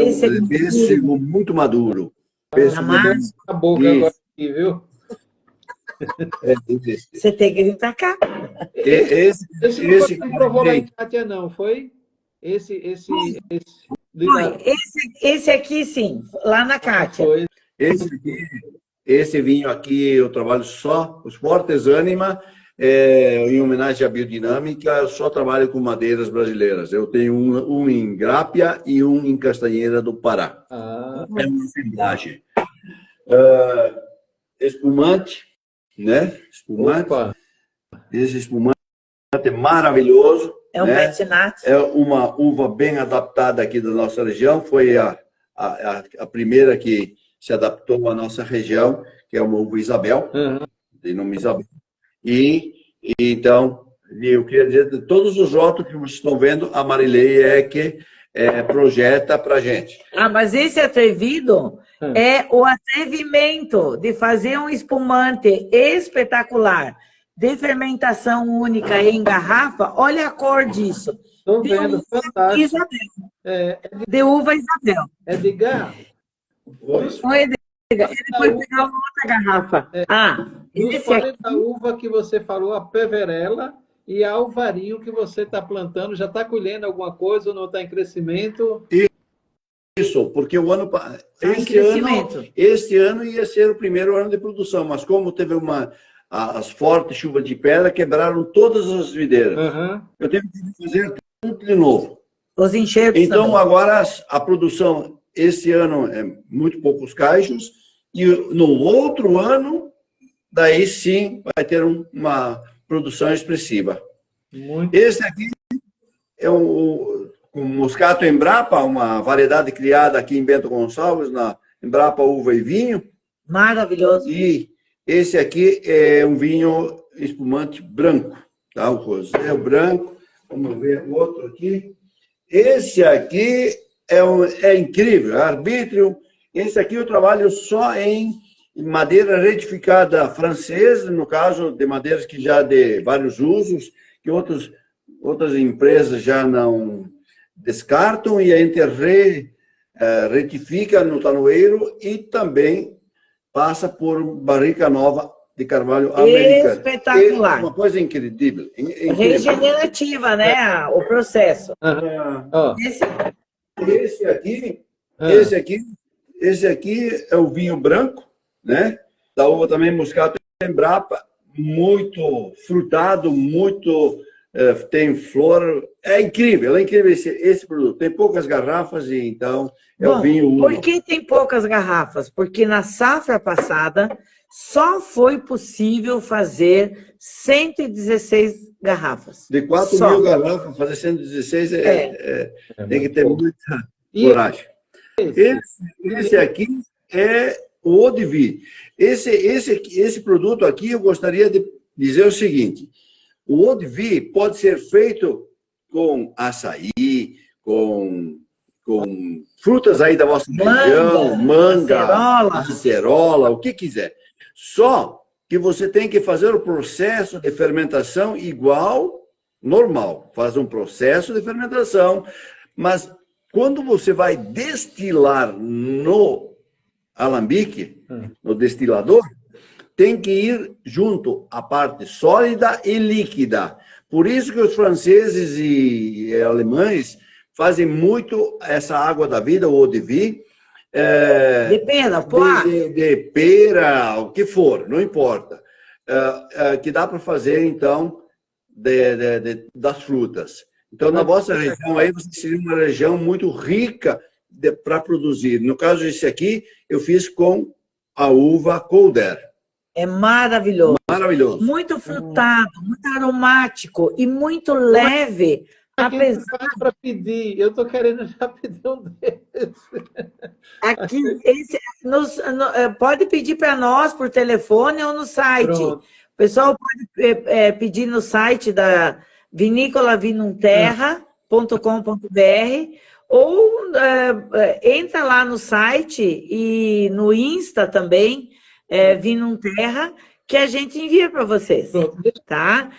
pêssego muito maduro. A boca agora aqui, viu? Você tem que vir para cá. Esse não provou lá em Kátia, não, foi? Esse aqui, sim, lá na Kátia. Esse vinho aqui, eu trabalho só, os Fortes Ânima, em homenagem à biodinâmica, eu só trabalho com madeiras brasileiras. Eu tenho um em Grápia e um em Castanheira do Pará. É uma assemblagem. Espumante, né? Espumante. Opa. Esse espumante é maravilhoso. É um petinato. É uma uva bem adaptada aqui da nossa região. Foi a primeira que se adaptou à nossa região, que é uma uva Isabel, de nome Isabel. Então, eu queria dizer, de todos os rótulos que vocês estão vendo, a Marilei é que projeta para a gente. Mas esse atrevido é o atrevimento de fazer um espumante espetacular, de fermentação única em garrafa. Olha a cor disso. Estou vendo, fantástico. Isabel. De uva Isabel. Edgar. Oi, Edgar. Ele foi pegar uma outra garrafa. Esse aqui da uva que você falou, a Peverella, e a Alvarinho que você está plantando, já está colhendo alguma coisa ou não está em crescimento? Isso, porque este ano ia ser o primeiro ano de produção, mas como teve as fortes chuvas de pedra, quebraram todas as videiras. Eu tive que fazer tudo de novo. Os enxertos então, também. Agora, a produção, esse ano, é muito poucos caixos, e no outro ano, daí sim, vai ter uma produção expressiva. Esse aqui é um Moscato Embrapa, uma variedade criada aqui em Bento Gonçalves, na Embrapa Uva e Vinho. Maravilhoso. E esse aqui é um vinho espumante branco, tá? O rosé branco. Vamos ver o outro aqui. Esse aqui é incrível, é arbítrio. Esse aqui eu trabalho só em madeira retificada francesa, no caso de madeiras que já de vários usos, que outras empresas já não descartam, e a gente retifica no tanoeiro e também passa por barrica nova de carvalho americano. Espetacular. É uma coisa incrível. Regenerativa, né? O processo. Esse aqui é o vinho branco, né? Da uva também Moscato Embrapa, muito frutado, tem flor. É incrível esse produto. Tem poucas garrafas e então o vinho uva. Por que tem poucas garrafas? Porque na safra passada só foi possível fazer 116 garrafas. De 4.000 garrafas, fazer 116 tem que ter muita coragem. Esse aqui é o Eau de Vie. Esse produto aqui, eu gostaria de dizer o seguinte: o Eau de Vie pode ser feito com açaí, com frutas aí da vossa região, manga, acerola, o que quiser. Só que você tem que fazer o processo de fermentação igual, normal. Faz um processo de fermentação, mas Quando você vai destilar no alambique, no destilador, tem que ir junto a parte sólida e líquida. Por isso que os franceses e alemães fazem muito essa água da vida, o eau de vie, de pera, de pera, o que for, não importa. Que dá para fazer, então, das frutas. Então, na vossa região, aí, você seria uma região muito rica para produzir. No caso desse aqui, eu fiz com a uva Calder. É maravilhoso. Maravilhoso. Muito frutado, muito aromático e muito leve. Apesar para pedir, eu estou querendo já pedir um desses. Aqui, pode pedir para nós por telefone ou no site. Pronto. O pessoal pode pedir no site da vinicolavinumterra.com.br ou entra lá no site e no Insta também, Vinum Terra, que a gente envia para vocês. Pronto. Tá?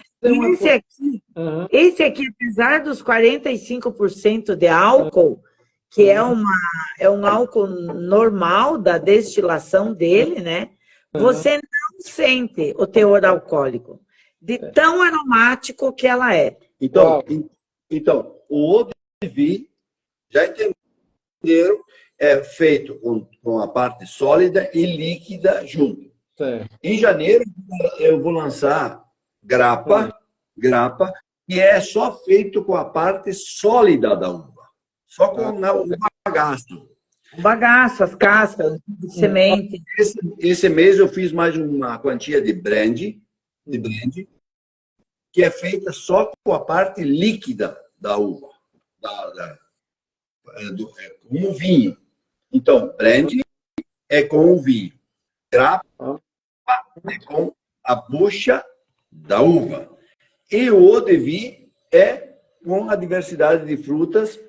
Esse aqui, apesar dos 45% de álcool, que é um álcool normal da destilação dele, né? Você não sente o teor alcoólico, de tão aromático que ela é. Então o eau de vie, já entenderam, é feito com a parte sólida e líquida junto. Em janeiro, eu vou lançar grappa, que é só feito com a parte sólida da uva. Só com o bagaço. O bagaço, as cascas, de semente. Esse mês eu fiz mais uma quantia de brandy, que é feita só com a parte líquida da uva, com o vinho. Então, brandy é com o vinho. Grappa é com a bucha da uva. E o eau de vie é com a diversidade de frutas,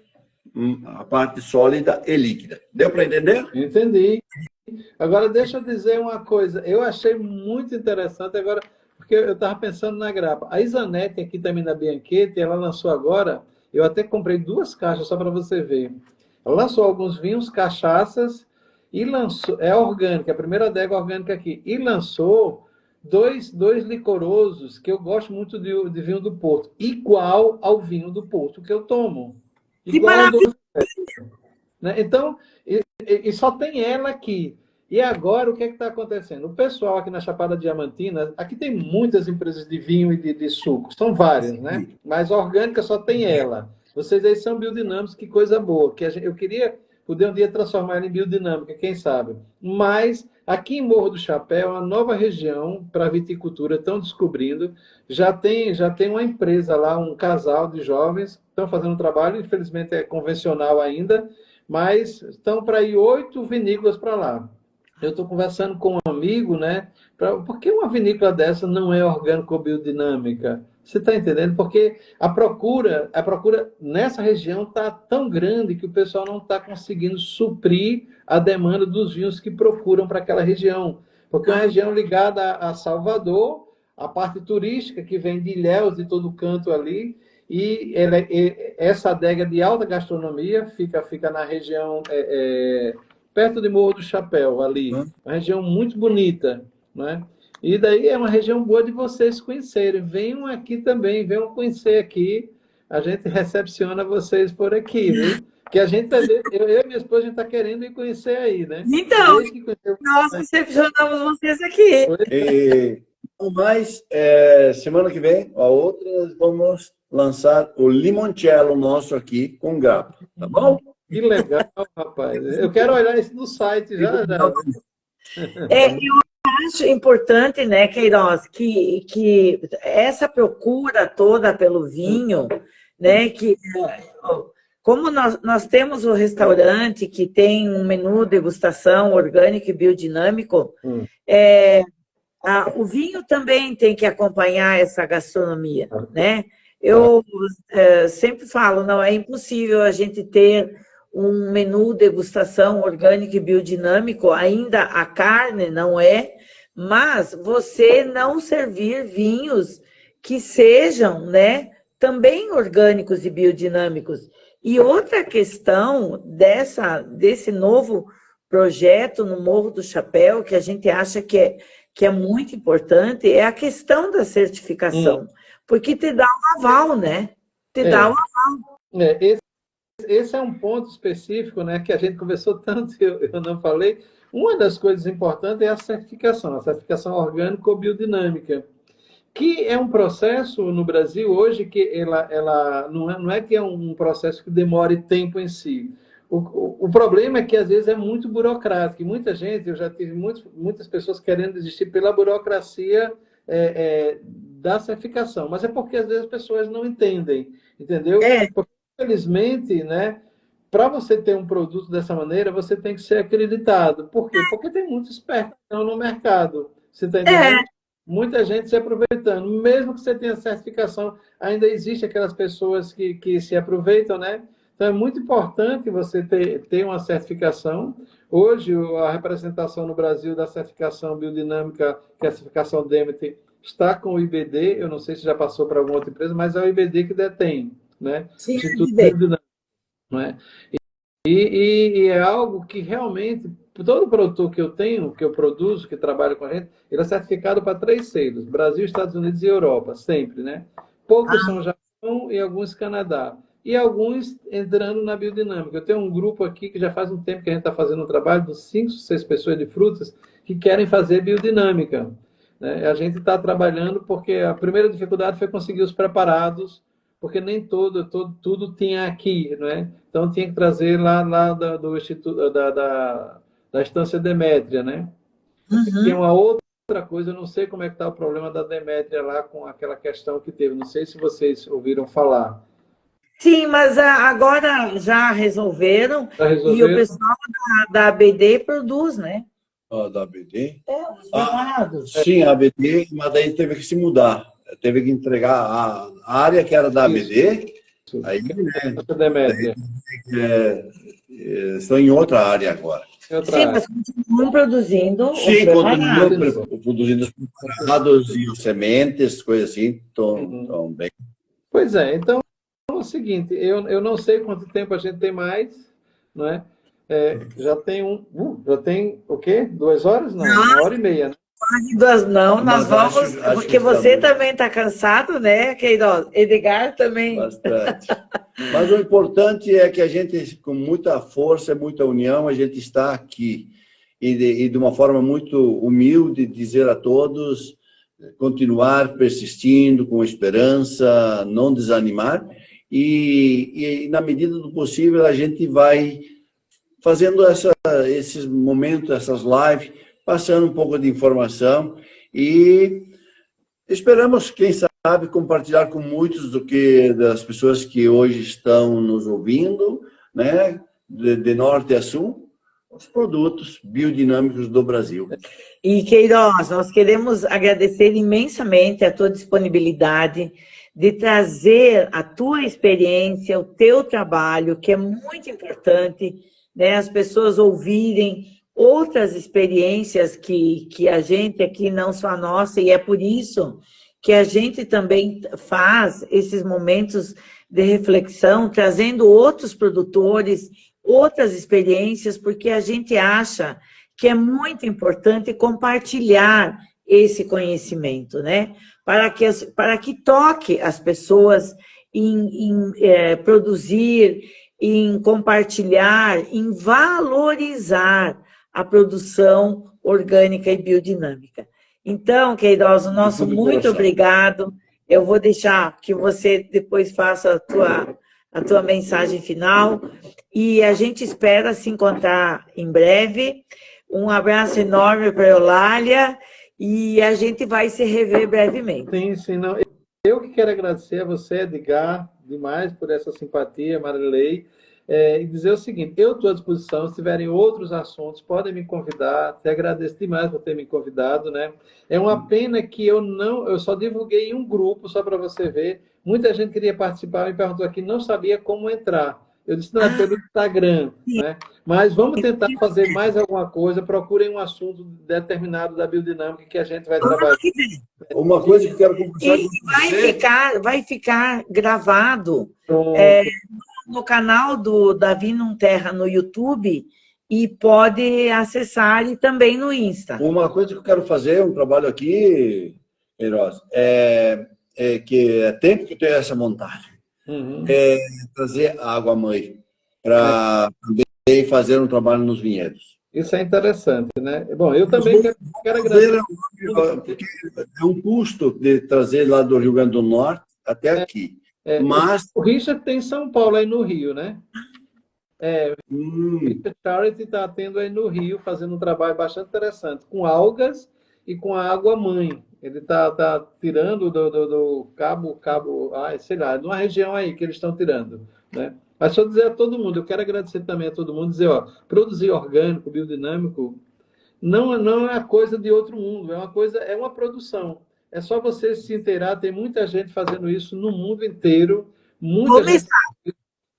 a parte sólida e líquida. Deu para entender? Entendi. Agora, deixa eu dizer uma coisa. Eu achei muito interessante agora, porque eu estava pensando na grappa. A Isanete, aqui também na Bianchetti, ela lançou agora, eu até comprei 2 caixas só para você ver. Ela lançou alguns vinhos, cachaças, e lançou, é orgânica, a primeira adega orgânica aqui, e lançou dois licorosos que eu gosto muito de vinho do Porto, igual ao vinho do Porto que eu tomo. Igual ao do... né? Então, e só tem ela aqui. E agora, o que está acontecendo? O pessoal aqui na Chapada Diamantina, aqui tem muitas empresas de vinho e de suco, são várias, né? Mas a orgânica só tem ela. Vocês aí são biodinâmicos, que coisa boa. Eu queria poder um dia transformar ela em biodinâmica, quem sabe. Mas aqui em Morro do Chapéu, uma nova região para viticultura, estão descobrindo. Já tem uma empresa lá, um casal de jovens, estão fazendo um trabalho, infelizmente é convencional ainda, mas estão para ir 8 vinícolas para lá. Eu estou conversando com um amigo, né? Por que uma vinícola dessa não é orgânico-biodinâmica? Você está entendendo? Porque a procura nessa região está tão grande que o pessoal não está conseguindo suprir a demanda dos vinhos que procuram para aquela região. Porque é uma região ligada a Salvador, a parte turística que vem de Ilhéus, de todo canto ali, e essa adega de alta gastronomia fica na região... perto de Morro do Chapéu, ali. Uma região muito bonita, né? E daí é uma região boa de vocês conhecerem. Venham aqui também, venham conhecer aqui. A gente recepciona vocês por aqui, viu? Que a gente, eu e minha esposa, a gente está querendo ir conhecer aí, né? Então, nós recepcionamos vocês aqui. Mas, semana que vem, a outra, vamos lançar o limoncello nosso aqui com grappa, tá bom? Que legal, rapaz. Eu quero olhar isso no site já. Eu acho importante, né, Queiroz, que essa procura toda pelo vinho, né, que como nós temos o restaurante que tem um menu degustação orgânico e biodinâmico, o vinho também tem que acompanhar essa gastronomia, né? Eu sempre falo, não é impossível a gente ter um menu degustação orgânico e biodinâmico, ainda a carne não é, mas você não servir vinhos que sejam, né, também orgânicos e biodinâmicos. E outra questão desse novo projeto no Morro do Chapéu, que a gente acha que é muito importante, é a questão da certificação. Porque te dá um aval, né? Te dá um aval. Esse é um ponto específico, né, que a gente conversou tanto, eu não falei. Uma das coisas importantes é a certificação orgânico-biodinâmica, que é um processo no Brasil hoje que ela não é que é um processo que demore tempo em si. O problema é que às vezes é muito burocrático. E muita gente, eu já tive muitas pessoas querendo desistir pela burocracia da certificação, mas é porque às vezes as pessoas não entendem, entendeu? Porque, infelizmente, né, para você ter um produto dessa maneira, você tem que ser acreditado. Por quê? Porque tem muitos espertos no mercado. Você está entendendo? Muita gente se aproveitando. Mesmo que você tenha certificação, ainda existe aquelas pessoas que se aproveitam, né? Então, é muito importante você ter uma certificação. Hoje, a representação no Brasil da certificação biodinâmica, que é a certificação Demeter, está com o IBD. Eu não sei se já passou para alguma outra empresa, mas é o IBD que detém, né? Sim, Instituto Biodinâmico, não é? E é algo que realmente, todo produtor que eu tenho, que eu produzo, que trabalha com a gente, ele é certificado para 3 selos: Brasil, Estados Unidos e Europa, sempre, né? Poucos são Japão e alguns Canadá. E alguns entrando na biodinâmica. Eu tenho um grupo aqui que já faz um tempo que a gente está fazendo um trabalho de 5, 6 pessoas de frutas que querem fazer biodinâmica, né? A gente está trabalhando porque a primeira dificuldade foi conseguir os preparados, porque nem tudo tinha aqui, né? Então tinha que trazer lá do Instituto da Estância Demétria, né? Tem uma outra coisa, eu não sei como é que está o problema da Demétria lá com aquela questão que teve. Não sei se vocês ouviram falar. Sim, mas agora já resolveram. E o pessoal da ABD produz, né? Da ABD? Os preparados. Sim, a ABD, mas daí teve que se mudar. Teve que entregar a área que era da ABD. Aí, estão em outra área agora. Sim, mas continuam produzindo. Sim, continuam produzindo os preparados e os sementes, coisas assim, estão bem. Pois é, então é o seguinte, eu não sei quanto tempo a gente tem mais, não é? Já tem já tem o quê? 2 horas? Não, 1h30, né? Quase 2, não, nós vamos, acho porque você também está cansado, né, Queiroz? Edgar também. Bastante. Mas o importante é que a gente, com muita força, muita união, a gente está aqui. E de uma forma muito humilde, dizer a todos, continuar persistindo, com esperança, não desanimar. E na medida do possível, a gente vai fazendo esses momentos, essas lives, passando um pouco de informação e esperamos, quem sabe, compartilhar com muitos das pessoas que hoje estão nos ouvindo, né, de norte a sul, os produtos biodinâmicos do Brasil. E, Queiroz, nós queremos agradecer imensamente a tua disponibilidade de trazer a tua experiência, o teu trabalho, que é muito importante, né, as pessoas ouvirem outras experiências que a gente aqui, não só a nossa, e é por isso que a gente também faz esses momentos de reflexão, trazendo outros produtores, outras experiências, porque a gente acha que é muito importante compartilhar esse conhecimento, né? Para que toque as pessoas em produzir, em compartilhar, em valorizar a produção orgânica e biodinâmica. Então, Queiroz, o nosso muito obrigado. Eu vou deixar que você depois faça a tua mensagem final e a gente espera se encontrar em breve. Um abraço enorme para a Eulália e a gente vai se rever brevemente. Sim, sim. Não. Eu que quero agradecer a você, Edgar, demais por essa simpatia, Marilei. E dizer o seguinte, eu estou à disposição, se tiverem outros assuntos, podem me convidar, te agradeço demais por ter me convidado, né? É uma pena que eu só divulguei em um grupo, só para você ver, muita gente queria participar, me perguntou aqui, não sabia como entrar. Eu disse, não, é pelo Instagram, né? Mas vamos tentar fazer mais alguma coisa, procurem um assunto determinado da biodinâmica que a gente vai trabalhar. Uma coisa que eu quero conversar com você... Vai ficar gravado no canal do Davi Num Terra no YouTube e pode acessar e também no Insta. Uma coisa que eu quero fazer, um trabalho aqui, Queiroz, que é tempo que eu tenho essa montagem. É trazer água-mãe para também fazer um trabalho nos vinhedos. Isso é interessante, né? Bom, eu também quero agradecer. Porque é um custo de trazer lá do Rio Grande do Norte até aqui. Mas... O Richard tem São Paulo aí no Rio, né? O Richard Charity está tendo aí no Rio, fazendo um trabalho bastante interessante, com algas e com a água-mãe. Ele tá tirando do cabo, sei lá, numa região aí que eles estão tirando, né? Mas só dizer a todo mundo, eu quero agradecer também a todo mundo, dizer, ó, produzir orgânico, biodinâmico, não é a coisa de outro mundo, é uma produção. É só você se inteirar, tem muita gente fazendo isso no mundo inteiro,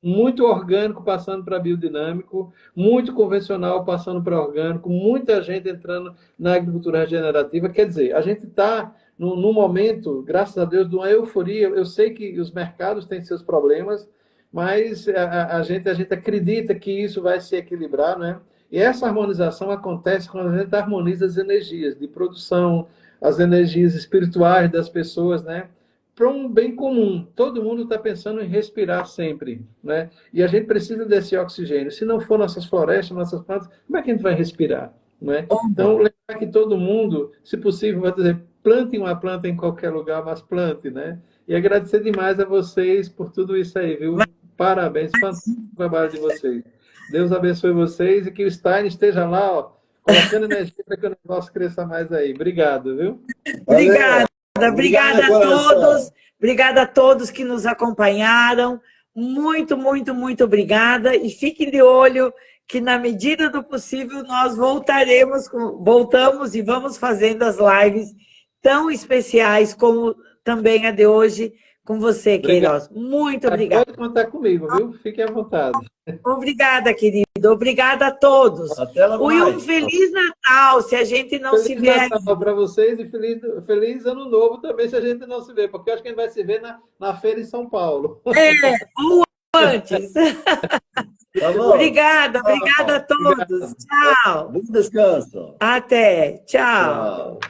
muito orgânico passando para biodinâmico, muito convencional passando para orgânico, muita gente entrando na agricultura regenerativa. Quer dizer, a gente está num momento, graças a Deus, de uma euforia. Eu sei que os mercados têm seus problemas, mas a gente acredita que isso vai se equilibrar, né? E essa harmonização acontece quando a gente harmoniza as energias de produção, as energias espirituais das pessoas, né? Para um bem comum. Todo mundo está pensando em respirar sempre, né? E a gente precisa desse oxigênio. Se não for nossas florestas, nossas plantas, como é que a gente vai respirar, né? Então, lembrar que todo mundo, se possível, vai dizer, plante uma planta em qualquer lugar, mas plante, né? E agradecer demais a vocês por tudo isso aí, viu? Parabéns, fantástico trabalho de vocês. Deus abençoe vocês e que o Stein esteja lá, ó, colocando energia para que o negócio cresça mais aí. Obrigado, viu? Obrigada. Obrigada a todos. Obrigada a todos que nos acompanharam. Muito, muito, muito obrigada. E fiquem de olho que, na medida do possível, nós voltamos e vamos fazendo as lives tão especiais como também a de hoje com você, Queiroz. Muito obrigada. Pode contar comigo, viu? Fique à vontade. Obrigada, querido. Obrigada a todos. E um Feliz Natal, se a gente não se vê. Feliz Natal para vocês e feliz Ano Novo também, se a gente não se vê, porque eu acho que a gente vai se ver na feira em São Paulo. Ou antes. Tá obrigada a todos. Obrigado. Tchau. Bom descanso. Até. Tchau.